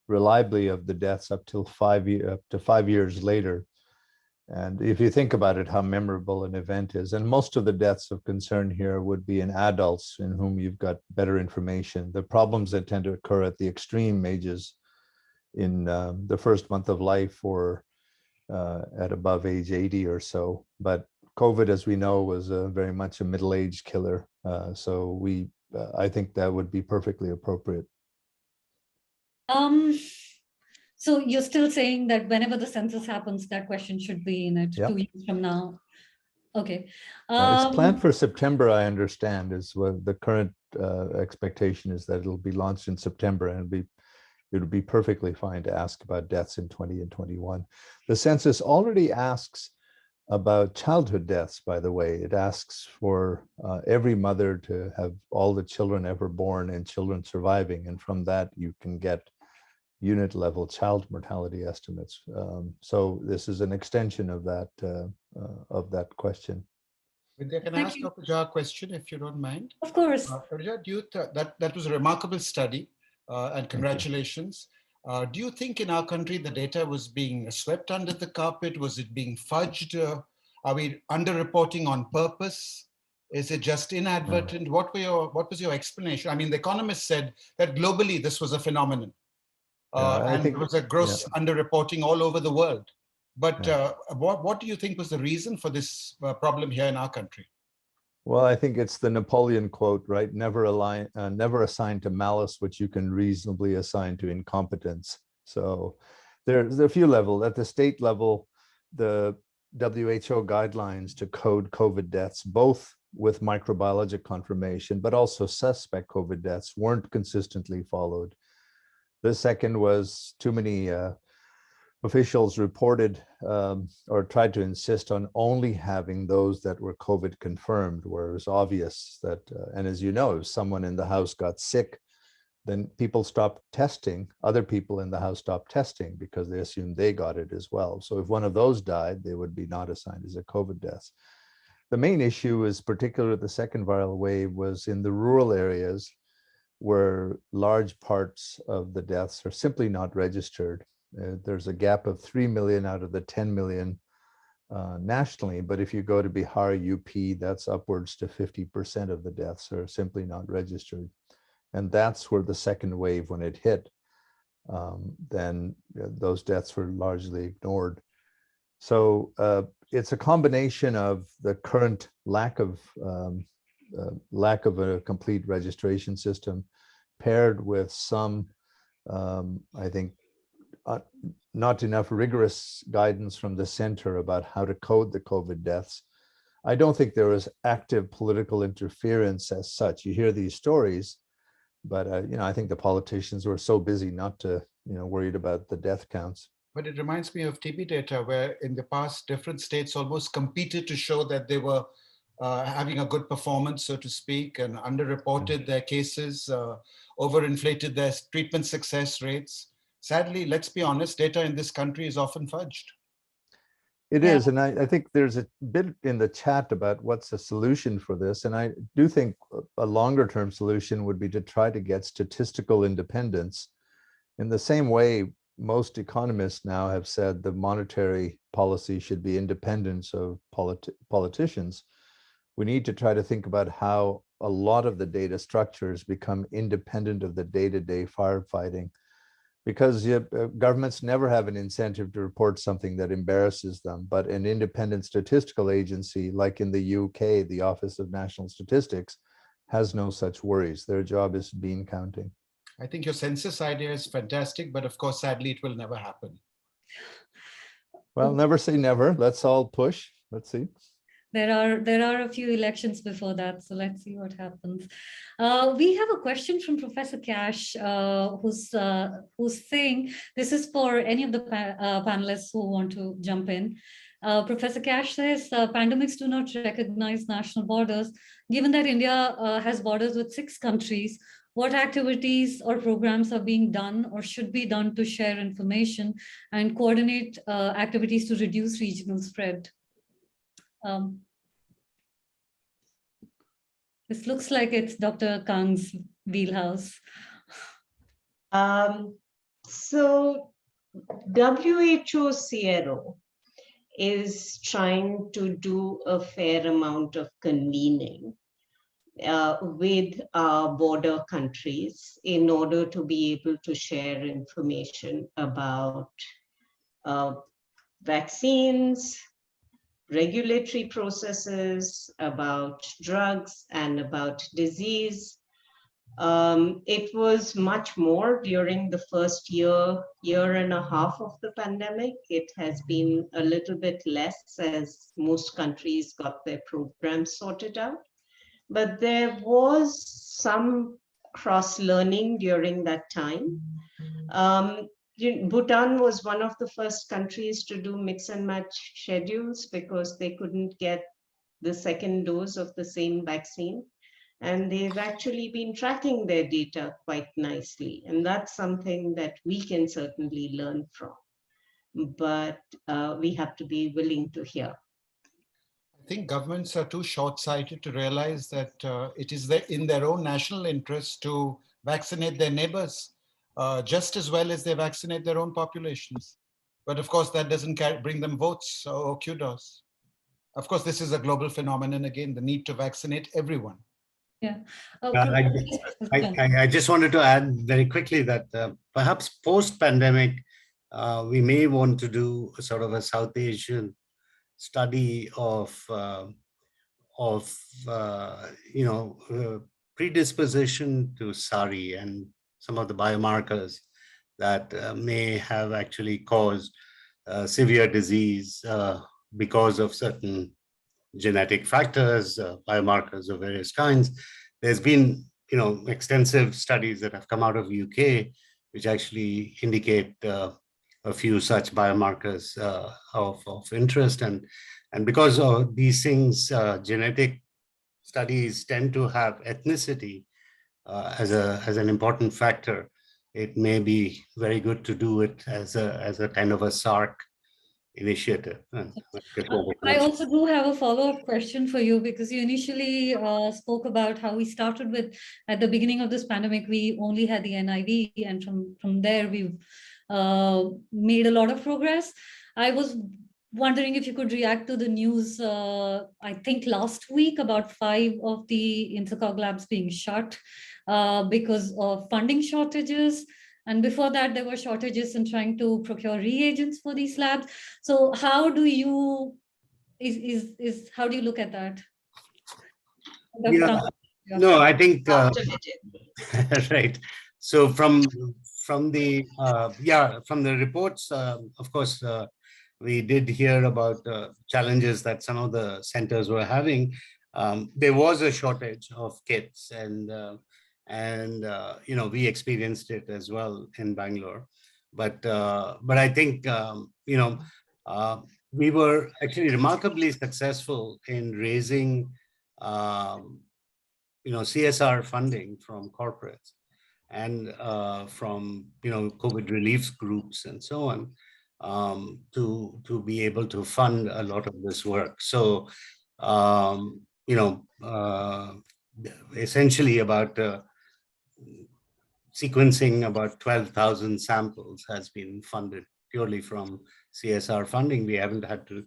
reliably of the deaths up to 5 years later. And if you think about it, how memorable an event is, and most of the deaths of concern here would be in adults in whom you've got better information. The problems that tend to occur at the extreme ages in the first month of life or at above age 80 or so. But COVID, as we know, was very much a middle-aged killer. So I think that would be perfectly appropriate. So you're still saying that whenever the census happens, that question should be in it. Yep. 2 years from now. Okay. It's planned for September, I understand, is what the current expectation is, that it'll be launched in September, and it would be perfectly fine to ask about deaths in 20 and 21. The census already asks about childhood deaths, by the way. It asks for every mother to have all the children ever born and children surviving. And from that, you can get unit level child mortality estimates. So this is an extension of that question. Vijay, can I ask Dr. Jha a question, if you don't mind? Of course. Dr. Jha, that was a remarkable study, and congratulations. Do you think in our country the data was being swept under the carpet? Was it being fudged? Are we underreporting on purpose? Is it just inadvertent? What was your explanation? I mean, The Economist said that globally this was a phenomenon. And there was a gross underreporting all over the world. But what do you think was the reason for this problem here in our country? Well, I think it's the Napoleon quote, right? Never assign to malice what you can reasonably assign to incompetence. So there's a few levels. At the state level, the WHO guidelines to code COVID deaths, both with microbiologic confirmation, but also suspect COVID deaths, weren't consistently followed. The second was too many officials reported or tried to insist on only having those that were COVID confirmed, where it was obvious that, and as you know, if someone in the house got sick, then people stopped testing, other people in the house stopped testing because they assumed they got it as well. So if one of those died, they would be not assigned as a COVID death. The main issue is, particularly the second viral wave, was in the rural areas where large parts of the deaths are simply not registered. There's a gap of 3 million out of the 10 million nationally, but if you go to Bihar, UP, that's upwards to 50% of the deaths are simply not registered. And that's where the second wave, when it hit, then those deaths were largely ignored. So it's a combination of the current lack of a complete registration system, paired with some, I think, not enough rigorous guidance from the center about how to code the COVID deaths. I don't think there was active political interference as such. You hear these stories, but I think the politicians were so busy not to, worried about the death counts. But it reminds me of TB data, where in the past, different states almost competed to show that they were having a good performance, so to speak, and underreported their cases, overinflated their treatment success rates. Sadly, let's be honest, data in this country is often fudged. It is, and I think there's a bit in the chat about what's the solution for this. And I do think a longer term solution would be to try to get statistical independence. In the same way, most economists now have said the monetary policy should be independent of politicians. We need to try to think about how a lot of the data structures become independent of the day-to-day firefighting, because governments never have an incentive to report something that embarrasses them. But an independent statistical agency, like in the UK, the Office of National Statistics, has no such worries. Their job is bean counting. I think your census idea is fantastic, but of course, sadly, it will never happen. Well, never say never. Let's all push. Let's see. There are a few elections before that, so let's see what happens. We have a question from Professor Cash, who's saying, this is for any of the panelists who want to jump in. Professor Cash says, pandemics do not recognize national borders. Given that India has borders with 6 countries, what activities or programs are being done or should be done to share information and coordinate activities to reduce regional spread? This looks like it's Dr. Kang's wheelhouse. So WHO CRO is trying to do a fair amount of convening with our border countries in order to be able to share information about vaccines, regulatory processes, about drugs, and about disease. It was much more during the first year and a half of the pandemic. It has been a little bit less as most countries got their programs sorted out. But there was some cross-learning during that time. Bhutan was one of the first countries to do mix and match schedules because they couldn't get the second dose of the same vaccine. And they've actually been tracking their data quite nicely. And that's something that we can certainly learn from. But we have to be willing to hear. I think governments are too short-sighted to realize that it is in their own national interest to vaccinate their neighbors just as well as they vaccinate their own populations. But of course, that doesn't bring them votes or kudos. Of course, this is a global phenomenon, again, the need to vaccinate everyone. Yeah. I just wanted to add very quickly that perhaps post-pandemic, we may want to do a sort of a South Asian study of predisposition to SARI and some of the biomarkers that may have actually caused severe disease because of certain genetic factors, biomarkers of various kinds. There's been, extensive studies that have come out of UK, which actually indicate a few such biomarkers of interest. And because of these things, genetic studies tend to have ethnicity as an important factor. It may be very good to do it as a kind of a SARC initiative. I also do have a follow-up question for you, because you initially spoke about how we started with, at the beginning of this pandemic, we only had the NIV, and from there we've made a lot of progress. I was wondering if you could react to the news, I think last week, about 5 of the Intercog labs being shut because of funding shortages. And before that, there were shortages in trying to procure reagents for these labs. So how do you look at that? Yeah. No, I think right. So from the reports, of course, we did hear about challenges that some of the centers were having. There was a shortage of kits, and we experienced it as well in Bangalore. But I think we were actually remarkably successful in raising CSR funding from corporates and from COVID relief groups and so on, to be able to fund a lot of this work. So essentially about sequencing about 12,000 samples has been funded purely from CSR funding. We haven't had to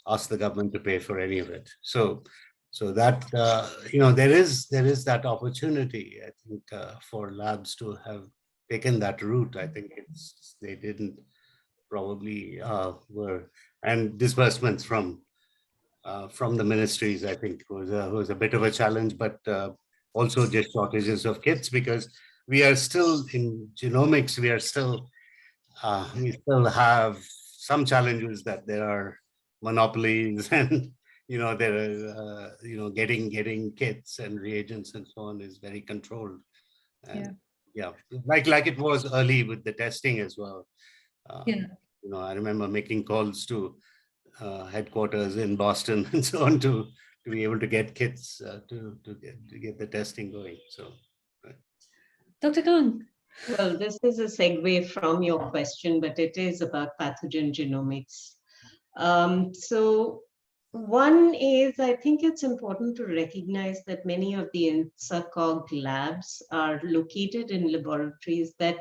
ask the government to pay for any of it. So that there is that opportunity, I think, for labs to have taken that route. I think they didn't probably were, and disbursements from the ministries, I think, was a bit of a challenge, but also just shortages of kits, because we are still in genomics. We still have some challenges that there are monopolies, and there are getting kits and reagents and so on is very controlled. And like it was early with the testing as well. I remember making calls to headquarters in Boston and so on to be able to get kits to get the testing going. So, Dr. Kang. Well, this is a segue from your question, but it is about pathogen genomics. So one is, I think it's important to recognize that many of the INSACOG labs are located in laboratories that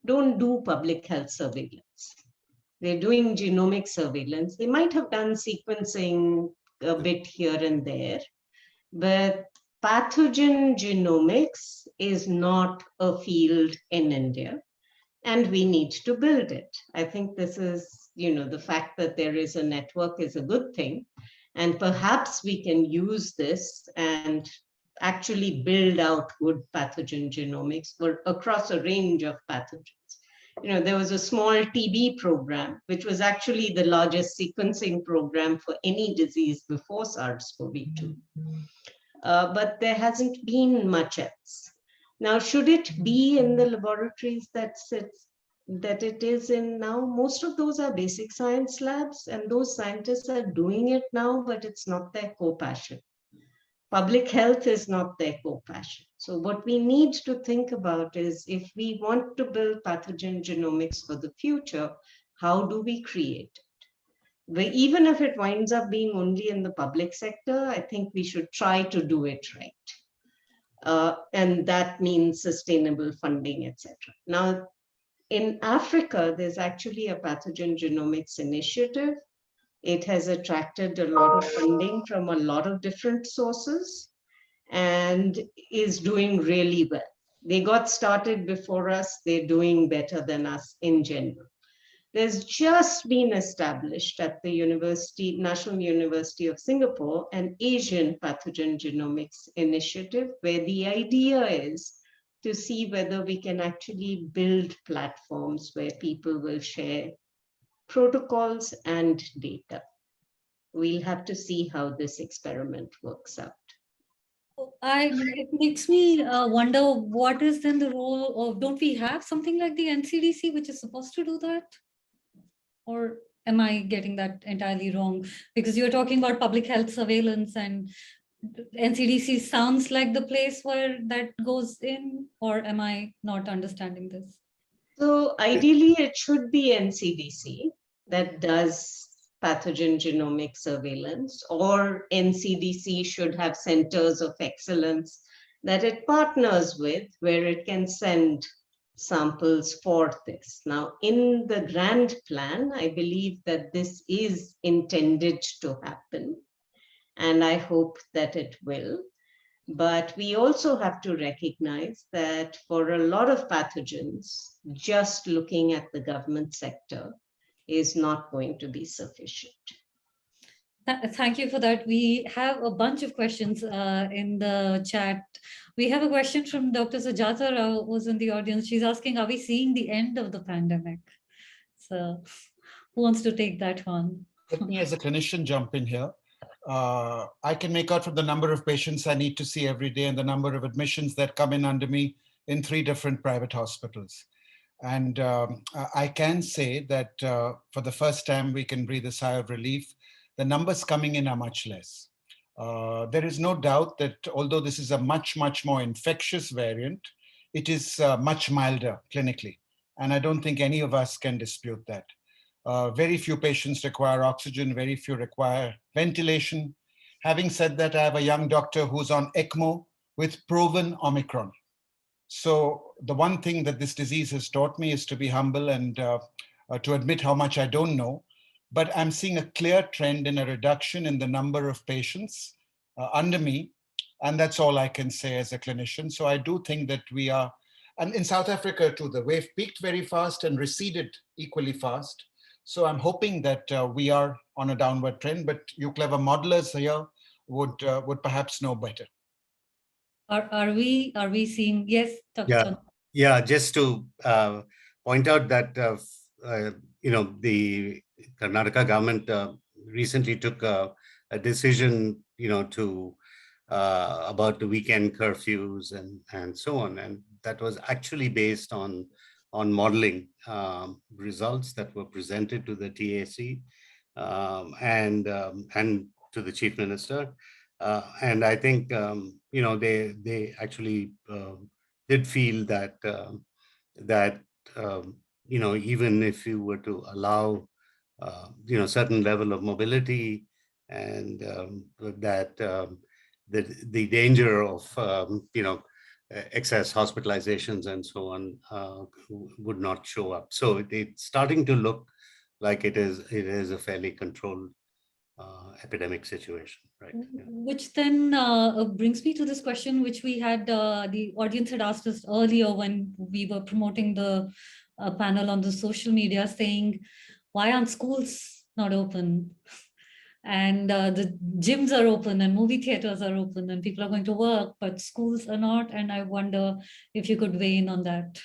don't do public health surveillance. They're doing genomic surveillance. They might have done sequencing a bit here and there, but pathogen genomics is not a field in India, and we need to build it. I think this is, the fact that there is a network is a good thing, and perhaps we can use this and actually build out good pathogen genomics for across a range of pathogens. There was a small TB program, which was actually the largest sequencing program for any disease before SARS-CoV-2. But there hasn't been much else. Now, should it be in the laboratories that it is in now? Most of those are basic science labs, and those scientists are doing it now, but it's not their core passion. Public health is not their core passion. So what we need to think about is, if we want to build pathogen genomics for the future, how do we create it? But even if it winds up being only in the public sector, I think we should try to do it right. And that means sustainable funding, etc. Now, in Africa, there's actually a pathogen genomics initiative. It has attracted a lot of funding from a lot of different sources and is doing really well. They got started before us. They're doing better than us in general. There's just been established at the National University of Singapore, an Asian Pathogen Genomics Initiative, where the idea is to see whether we can actually build platforms where people will share protocols and data. We'll have to see how this experiment works out. It makes me wonder, what is then the role of, don't we have something like the NCDC, which is supposed to do that? Or am I getting that entirely wrong? Because you're talking about public health surveillance, and NCDC sounds like the place where that goes in, or am I not understanding this? So ideally, it should be NCDC that does pathogen genomic surveillance, or NCDC should have centers of excellence that it partners with, where it can send samples for this. Now, in the grand plan, I believe that this is intended to happen, and I hope that it will. But we also have to recognize that for a lot of pathogens, just looking at the government sector is not going to be sufficient. Thank you for that. We have a bunch of questions in the chat. We have a question from Dr. Sujata Rao, who's in the audience. She's asking, are we seeing the end of the pandemic? So who wants to take that one? Let me, as a clinician, jump in here. I can make out from the number of patients I need to see every day and the number of admissions that come in under me in 3 different private hospitals. And I can say that for the first time, we can breathe a sigh of relief. The numbers coming in are much less. There is no doubt that although this is a much, much more infectious variant, it is much milder clinically. And I don't think any of us can dispute that. Very few patients require oxygen, very few require ventilation. Having said that, I have a young doctor who's on ECMO with proven Omicron. So the one thing that this disease has taught me is to be humble and to admit how much I don't know. But I'm seeing a clear trend in a reduction in the number of patients under me. And that's all I can say as a clinician. So I do think that we are, and in South Africa too, the wave peaked very fast and receded equally fast. So I'm hoping that we are on a downward trend, but you clever modelers here would perhaps know better. Are we seeing? Yes, Dr. Yeah, Chandru. yeah. Just to point out that the Karnataka government recently took a decision, to about the weekend curfews and so on, and that was actually based on modeling results that were presented to the TAC. and to the Chief Minister. And I think, they actually did feel that, even if you were to allow, certain level of mobility and that the danger of, excess hospitalizations and so on would not show up. So it's starting to look like it is a fairly controlled epidemic situation, right? Yeah. Which then brings me to this question, which we had, the audience had asked us earlier when we were promoting the panel on the social media, saying, why aren't schools not open? And the gyms are open and movie theaters are open and people are going to work, but schools are not. And I wonder if you could weigh in on that.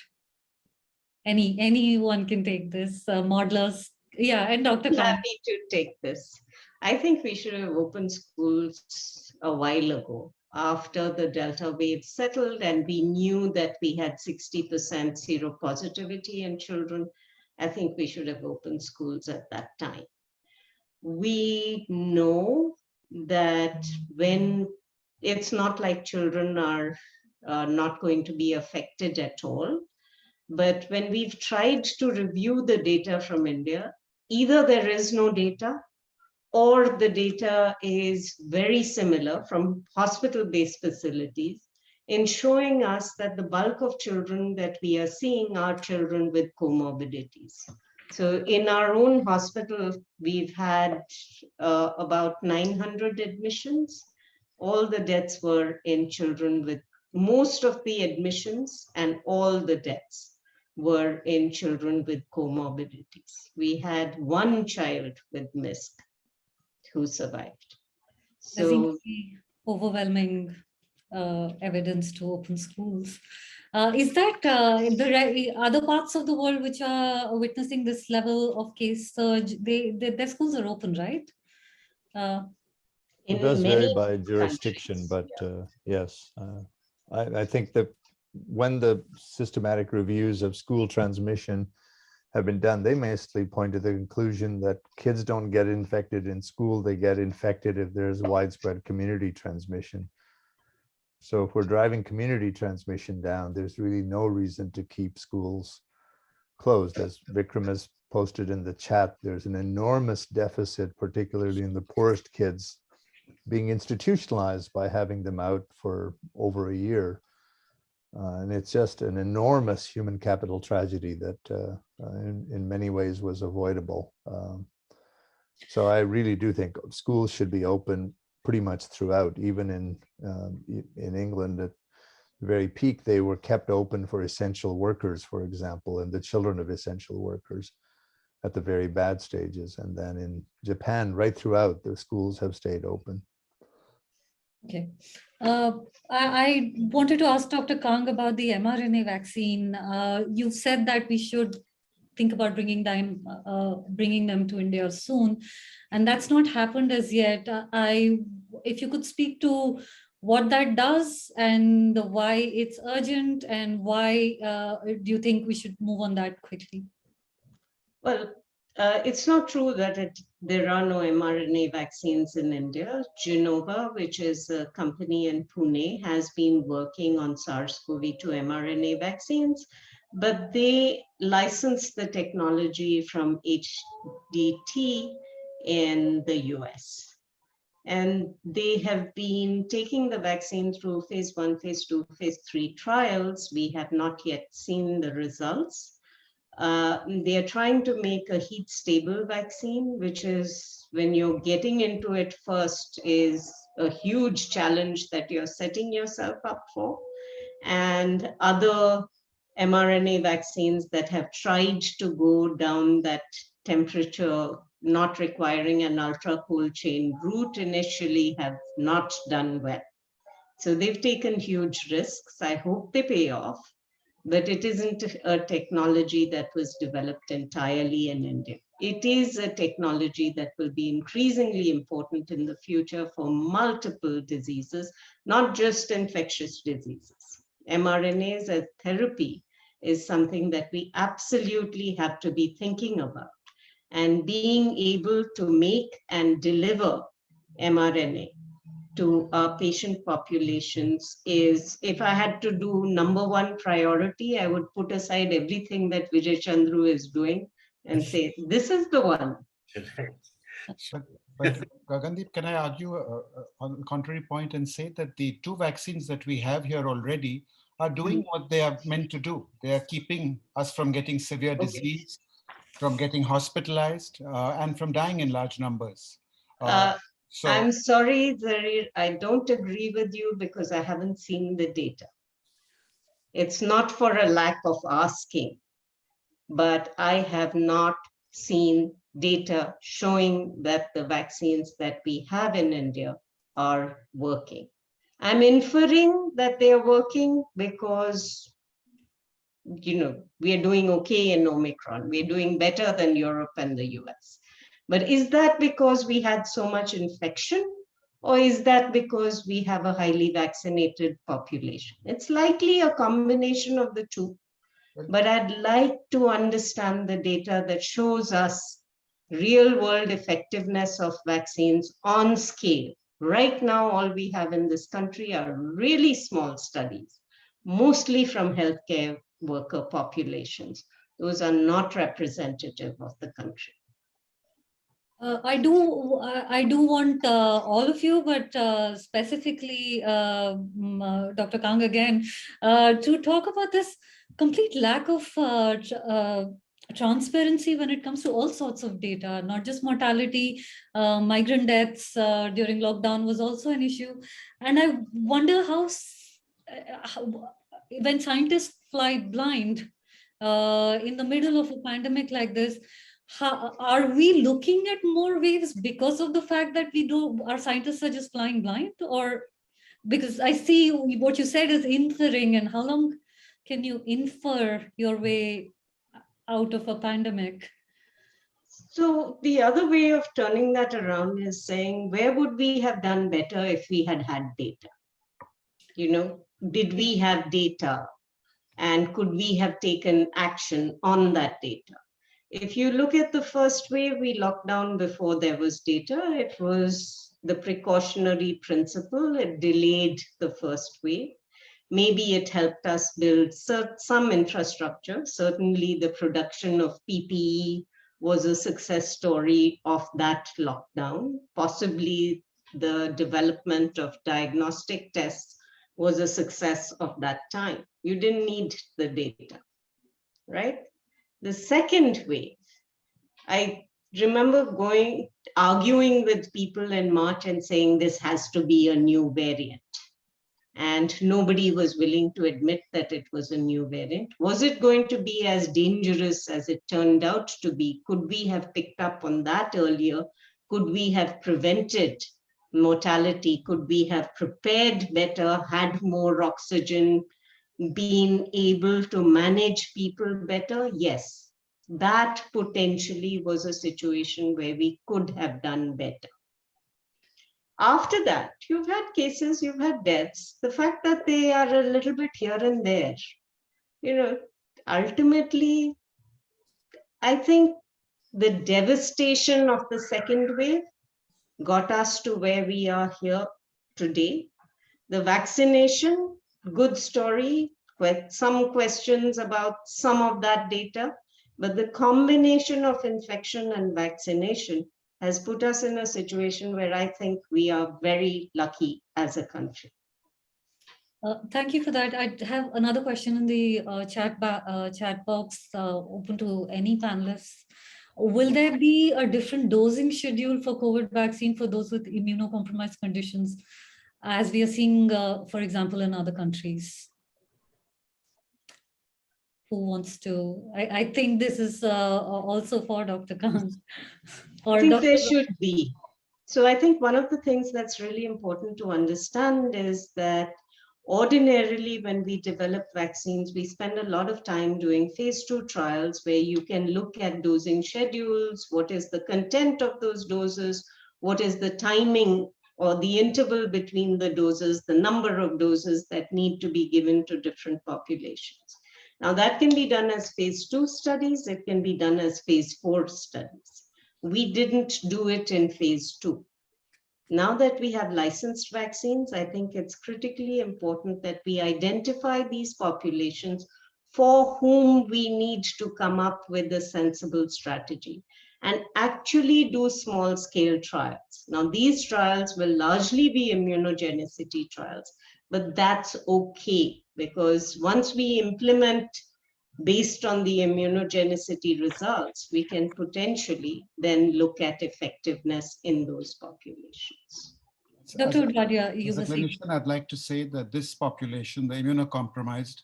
Anyone can take this, modelers. Yeah, and Dr. I'm Kang. happy to take this. I think we should have opened schools a while ago after the Delta wave settled and we knew that we had 60% seropositivity in children. I think we should have opened schools at that time. We know that when it's not like children are not going to be affected at all, but when we've tried to review the data from India, either there is no data or the data is very similar from hospital-based facilities in showing us that the bulk of children that we are seeing are children with comorbidities. So in our own hospital, we've had about 900 admissions. All the deaths were in children with, most of the admissions and all the deaths were in children with comorbidities. We had one child with MISC who survived. There seems So to be overwhelming evidence to open schools. Is that the other parts of the world which are witnessing this level of case surge, their schools are open, right? It does vary many by jurisdiction, countries, but yes, I think that when the systematic reviews of school transmission have been done, they mostly point to the conclusion that kids don't get infected in school, they get infected if there's widespread community transmission. So if we're driving community transmission down, there's really no reason to keep schools closed. As Vikram has posted in the chat, there's an enormous deficit, particularly in the poorest kids, being institutionalized by having them out for over a year. And it's just an enormous human capital tragedy that in many ways was avoidable. So I really do think schools should be open pretty much throughout. Even in England at the very peak, they were kept open for essential workers, for example, and the children of essential workers at the very bad stages. And then in Japan, right throughout, the schools have stayed open. Okay. I wanted to ask Dr. Kang about the mRNA vaccine. You've said that we should think about bringing them to India soon, and that's not happened as yet. If you could speak to what that does and why it's urgent and why do you think we should move on that quickly? Well, it's not true that there are no mRNA vaccines in India. Genova, which is a company in Pune, has been working on SARS-CoV-2 mRNA vaccines, but they licensed the technology from HDT in the US. And they have been taking the vaccine through phase 1, phase 2, phase 3 trials. We have not yet seen the results. They are trying to make a heat stable vaccine, which is, when you're getting into it first, is a huge challenge that you're setting yourself up for. And other mRNA vaccines that have tried to go down that temperature, not requiring an ultra cold chain route initially, have not done well. So they've taken huge risks. I hope they pay off. But it isn't a technology that was developed entirely in India. It is a technology that will be increasingly important in the future for multiple diseases, not just infectious diseases. mRNAs as therapy is something that we absolutely have to be thinking about. And being able to make and deliver mRNA to our patient populations is, if I had to do #1 priority, I would put aside everything that Vijay Chandru is doing and say, this is the one. But Gagandeep, can I argue on the contrary point and say that the 2 vaccines that we have here already are doing what they are meant to do. They are keeping us from getting severe disease, from getting hospitalized, and from dying in large numbers. So I'm sorry, I don't agree with you because I haven't seen the data. It's not for a lack of asking, but I have not seen data showing that the vaccines that we have in India are working. I'm inferring that they are working because, we are doing okay in Omicron. We're doing better than Europe and the US. But is that because we had so much infection? Or is that because we have a highly vaccinated population? It's likely a combination of the two. But I'd like to understand the data that shows us real world effectiveness of vaccines on scale. Right now, all we have in this country are really small studies, mostly from healthcare worker populations. Those are not representative of the country. I do want all of you, but specifically Dr. Kang again, to talk about this complete lack of transparency when it comes to all sorts of data, not just mortality, migrant deaths during lockdown was also an issue. And I wonder how when scientists fly blind in the middle of a pandemic like this, are we looking at more waves because of the fact that our scientists are just flying blind? Or because I see what you said is inferring, and how long can you infer your way out of a pandemic? So the other way of turning that around is saying, where would we have done better if we had had data? Did we have data? And could we have taken action on that data? If you look at the first wave, we locked down before there was data. It was the precautionary principle. It delayed the first wave. Maybe it helped us build some infrastructure. Certainly the production of PPE was a success story of that lockdown. Possibly the development of diagnostic tests was a success of that time. You didn't need the data, right? The second wave, I remember arguing with people in March and saying this has to be a new variant. And nobody was willing to admit that it was a new variant. Was it going to be as dangerous as it turned out to be? Could we have picked up on that earlier? Could we have prevented mortality? Could we have prepared better, had more oxygen, been able to manage people better? Yes, that potentially was a situation where we could have done better. After that, you've had cases, you've had deaths. The fact that they are a little bit here and there, ultimately, I think the devastation of the second wave got us to where we are here today. The vaccination, good story, with some questions about some of that data, but the combination of infection and vaccination has put us in a situation where I think we are very lucky as a country. Thank you for that. I have another question in the chat box open to any panelists. Will there be a different dosing schedule for COVID vaccine for those with immunocompromised conditions, as we are seeing, for example, in other countries? Who wants to? I think this is also for Dr. Kang. I think there should be. So I think one of the things that's really important to understand is that ordinarily when we develop vaccines, we spend a lot of time doing phase 2 trials where you can look at dosing schedules, what is the content of those doses, what is the timing or the interval between the doses, the number of doses that need to be given to different populations. Now that can be done as phase 2 studies. It can be done as phase 4 studies. We didn't do it in phase 2. Now that we have licensed vaccines, I think it's critically important that we identify these populations for whom we need to come up with a sensible strategy and actually do small scale trials. Now, these trials will largely be immunogenicity trials, but that's okay, because once we implement based on the immunogenicity results, we can potentially then look at effectiveness in those populations. Dr. Upadhyaya, you As a were saying. clinician, I'd like to say that this population, the immunocompromised,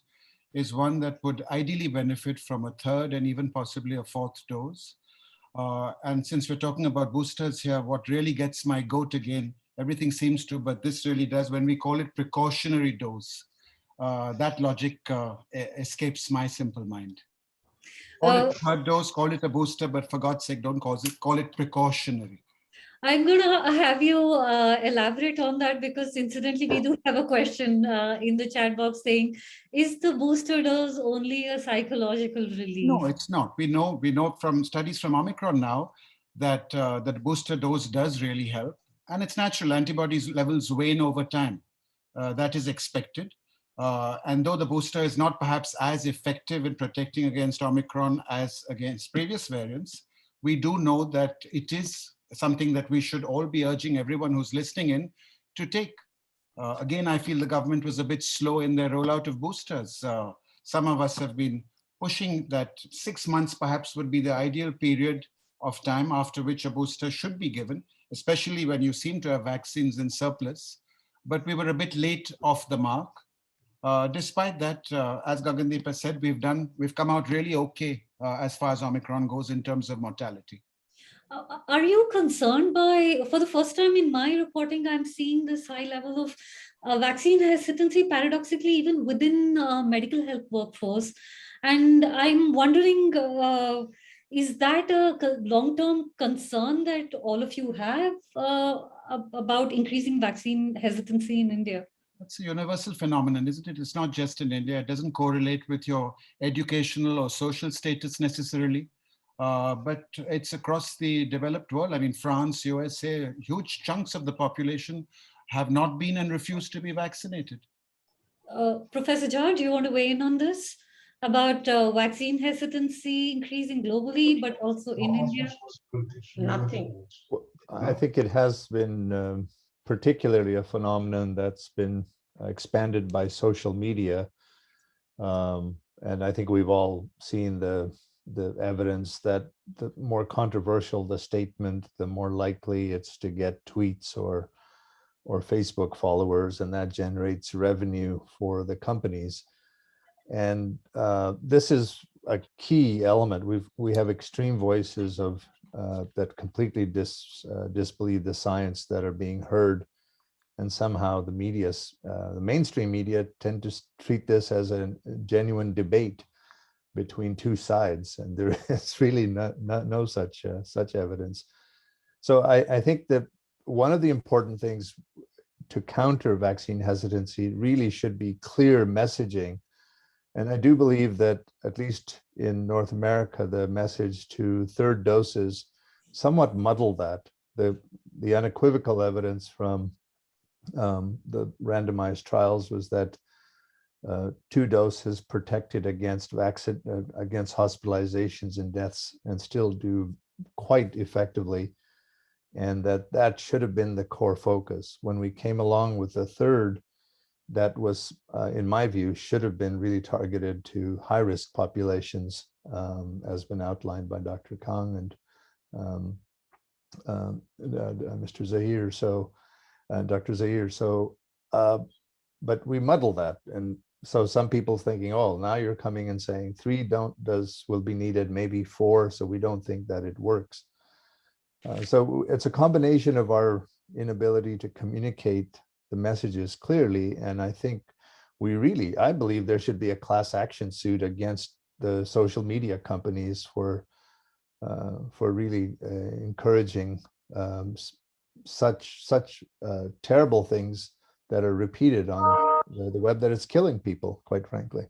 is one that would ideally benefit from a third and even possibly a fourth dose. And since we're talking about boosters here, what really gets my goat again, everything seems to, but this really does, when we call it precautionary dose, that logic escapes my simple mind. Call it a third dose, call it a booster, but for God's sake, don't call it precautionary. I'm going to have you elaborate on that, because incidentally, we do have a question in the chat box saying, is the booster dose only a psychological relief? No, it's not. We know from studies from Omicron now that the booster dose does really help. And it's natural, antibodies levels wane over time. That is expected. And though the booster is not perhaps as effective in protecting against Omicron as against previous variants, we do know that it is something that we should all be urging everyone who's listening in to take. Again, I feel the government was a bit slow in their rollout of boosters. Some of us have been pushing that 6 months perhaps would be the ideal period of time after which a booster should be given, especially when you seem to have vaccines in surplus. But we were a bit late off the mark. Despite that, as Gagandeep has said, we've come out really okay as far as Omicron goes in terms of mortality. Are you concerned by, for the first time in my reporting, I'm seeing this high level of vaccine hesitancy, paradoxically, even within medical health workforce. And I'm wondering, is that a long-term concern that all of you have about increasing vaccine hesitancy in India? It's a universal phenomenon, isn't it? It's not just in India. It doesn't correlate with your educational or social status necessarily. But it's across the developed world. I mean, France, USA, huge chunks of the population have not been and refused to be vaccinated. Professor Jha, do you want to weigh in on this about vaccine hesitancy increasing globally, but also in India? Nothing. I think it has been particularly a phenomenon that's been expanded by social media. And I think we've all seen the evidence that the more controversial the statement, the more likely it's to get tweets or Facebook followers, and that generates revenue for the companies. And this is a key element. We have extreme voices of that completely disbelieve the science that are being heard, and somehow the mainstream media tend to treat this as a genuine debate between two sides, and there is really no such evidence. So I think that one of the important things to counter vaccine hesitancy really should be clear messaging. And I do believe that, at least in North America, the message to third doses somewhat muddled that. The unequivocal evidence from the randomized trials was that 2 doses protected against hospitalizations and deaths, and still do quite effectively. And that should have been the core focus. When we came along with the third, that was, in my view, should have been really targeted to high-risk populations, as been outlined by Dr. Kang and Mr. Zahir, Dr. Zahir. So, but we muddle that, and so some people thinking, oh, now you're coming and saying 3 will be needed, maybe 4, so we don't think that it works. So it's a combination of our inability to communicate the messages clearly, and I think I believe there should be a class action suit against the social media companies for really encouraging such terrible things that are repeated on the web, that it's killing people, quite frankly.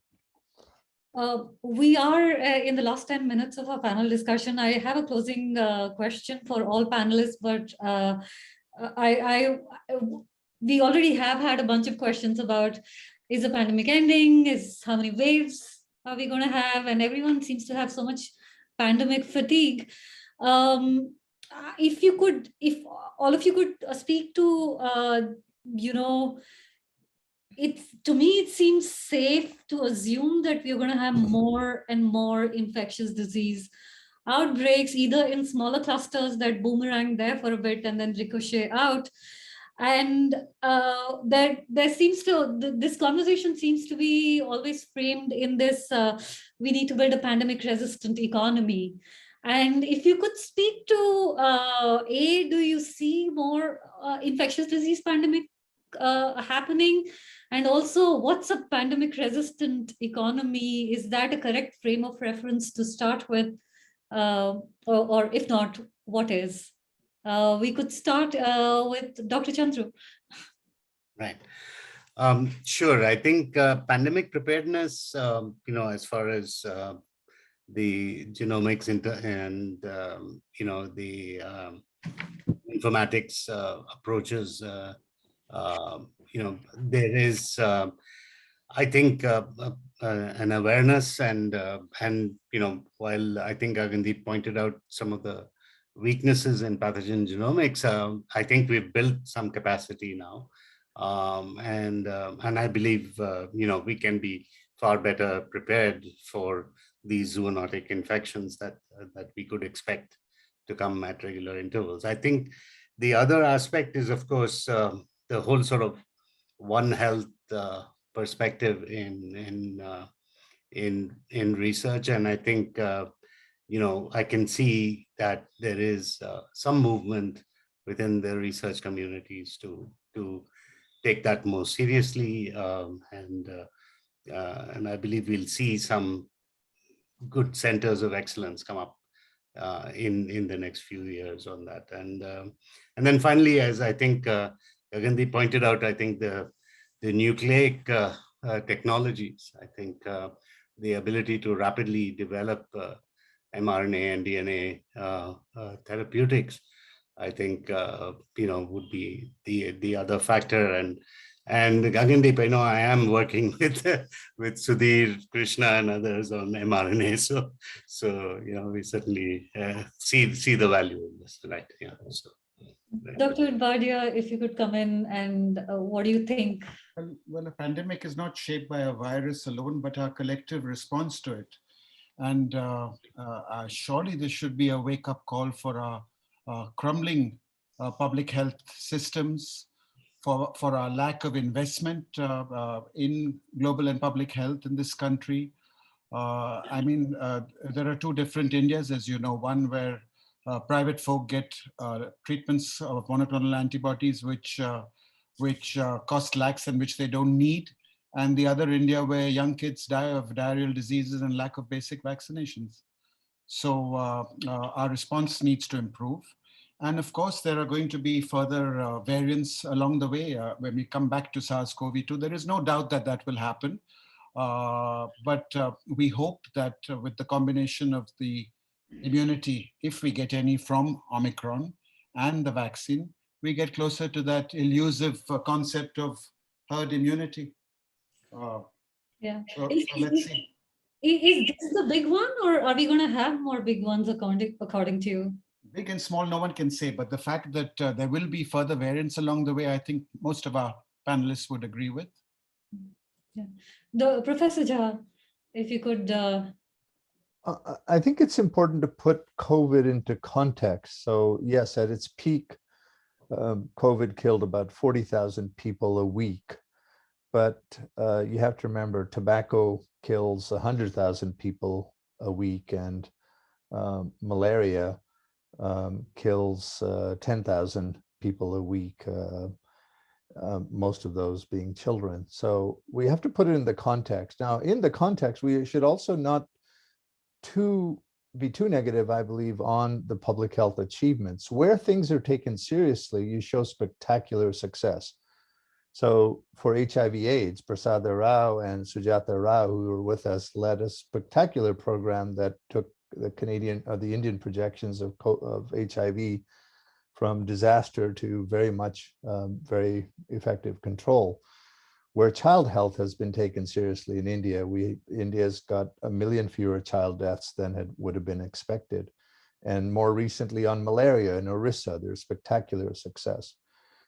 We are in the last 10 minutes of our panel discussion. I have a closing question for all panelists, but we already have had a bunch of questions about, is the pandemic ending? How many waves are we going to have? And everyone seems to have so much pandemic fatigue. If all of you could speak to, to me, it seems safe to assume that we're going to have more and more infectious disease outbreaks, either in smaller clusters that boomerang there for a bit and then ricochet out. And this conversation seems to be always framed in this, we need to build a pandemic resistant economy. And if you could speak to, do you see more infectious disease pandemic happening? And also, what's a pandemic resistant economy? Is that a correct frame of reference to start with? Or if not, what is? We could start with Dr. Chandru. Right. Sure. I think pandemic preparedness, as far as the genomics and the informatics approaches, there is, I think, an awareness and while I think Gagandeep pointed out some of the weaknesses in pathogen genomics, I think we've built some capacity now, and I believe we can be far better prepared for these zoonotic infections that we could expect to come at regular intervals. I think the other aspect is, of course, the whole sort of One Health perspective in research, and I think I can see that there is some movement within the research communities to take that more seriously, and I believe we'll see some good centers of excellence come up in the next few years on that. And then finally, as I think Gagandeep pointed out, I think the nucleic technologies, I think the ability to rapidly develop mRNA and DNA therapeutics, I think would be the other factor. And Gagandeep, I know I am working with Sudhir, Krishna, and others on mRNA. So we certainly see the value in this, right? Yeah. So, right. Dr. Advadia, if you could come in, and what do you think? Well, a pandemic is not shaped by a virus alone, but our collective response to it. And surely this should be a wake-up call for our crumbling public health systems, for our lack of investment in global and public health in this country. There are two different Indias, as you know, one where private folk get treatments of monoclonal antibodies, which cost lakhs and which they don't need. And the other India where young kids die of diarrheal diseases and lack of basic vaccinations. So our response needs to improve. And of course, there are going to be further variants along the way when we come back to SARS-CoV-2. There is no doubt that that will happen. But we hope that with the combination of the immunity, if we get any from Omicron and the vaccine, we get closer to that elusive concept of herd immunity. Yeah. So let's see. Is this the big one, or are we going to have more big ones according to you? Big and small, no one can say, but the fact that there will be further variants along the way, I think most of our panelists would agree with. Yeah. Professor Jha, if you could. I think it's important to put COVID into context. So yes, at its peak, COVID killed about 40,000 people a week. But you have to remember, tobacco kills 100,000 people a week, and malaria kills 10,000 people a week, most of those being children. So we have to put it in the context. Now, in the context, we should also not be too negative, I believe, on the public health achievements. Where things are taken seriously, you show spectacular success. So for HIV/AIDS, Prasada Rao and Sujata Rao, who were with us, led a spectacular program that took the Canadian or the Indian projections of HIV from disaster to very much very effective control. Where child health has been taken seriously in India, India's got 1 million fewer child deaths than would have been expected. And more recently on malaria in Orissa, there's spectacular success.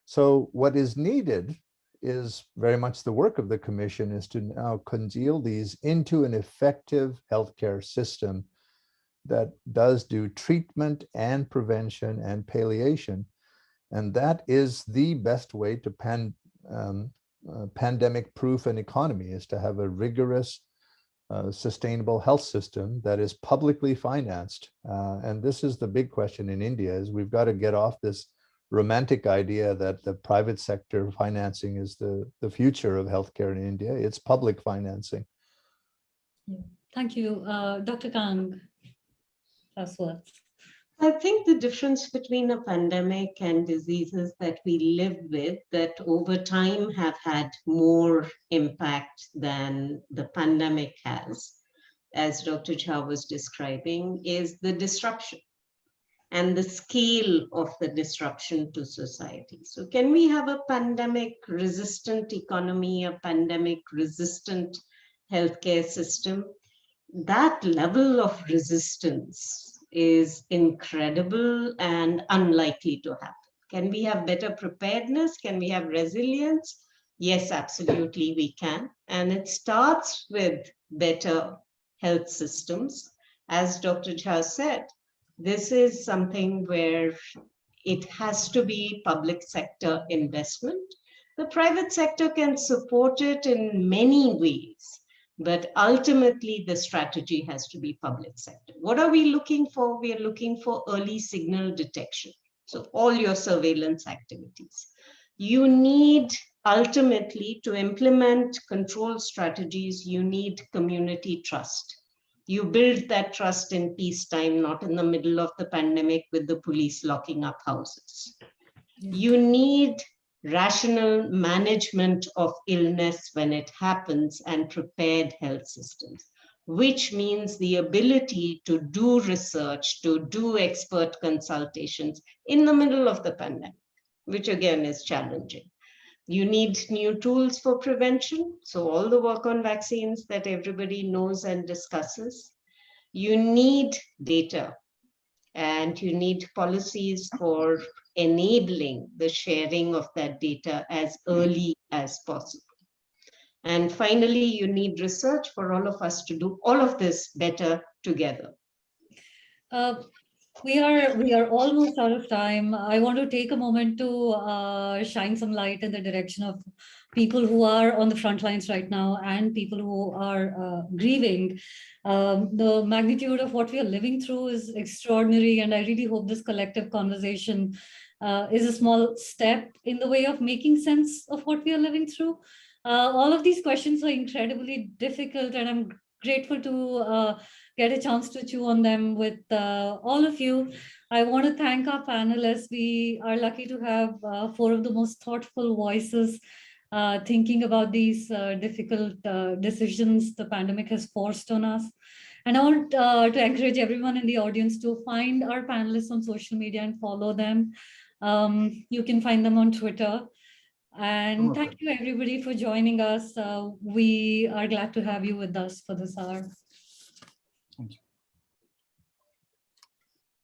So what is needed is very much the work of the Commission is to now congeal these into an effective healthcare system that does do treatment and prevention and palliation. And that is the best way to pandemic-proof an economy, is to have a rigorous, sustainable health system that is publicly financed. And this is the big question in India, is we've got to get off this romantic idea that the private sector financing is the future of healthcare in India. It's public financing. Thank you. Dr. Kang, last words. I think the difference between a pandemic and diseases that we live with that over time have had more impact than the pandemic has, as Dr. Jha was describing, is the disruption and the scale of the disruption to society. So can we have a pandemic-resistant economy, a pandemic-resistant healthcare system? That level of resistance is incredible and unlikely to happen. Can we have better preparedness? Can we have resilience? Yes, absolutely we can. And it starts with better health systems. As Dr. Jha said, this is something where it has to be public sector investment. The private sector can support it in many ways, but ultimately the strategy has to be public sector. What are we looking for? We are looking for early signal detection. So all your surveillance activities. You need ultimately to implement control strategies, you need community trust. You build that trust in peacetime, not in the middle of the pandemic with the police locking up houses. You need rational management of illness when it happens and prepared health systems, which means the ability to do research, to do expert consultations in the middle of the pandemic, which again is challenging. You need new tools for prevention. So all the work on vaccines that everybody knows and discusses. You need data and you need policies for enabling the sharing of that data as early as possible. And finally, you need research for all of us to do all of this better together. We are almost out of time. I want to take a moment to shine some light in the direction of people who are on the front lines right now and people who are grieving. The magnitude of what we are living through is extraordinary, and I really hope this collective conversation is a small step in the way of making sense of what we are living through. All of these questions are incredibly difficult, and I'm grateful to get a chance to chew on them with all of you. I want to thank our panelists. We are lucky to have 4 of the most thoughtful voices thinking about these difficult decisions the pandemic has forced on us. And I want to encourage everyone in the audience to find our panelists on social media and follow them. You can find them on Twitter. And thank you everybody for joining us. We are glad to have you with us for this hour. Thank you.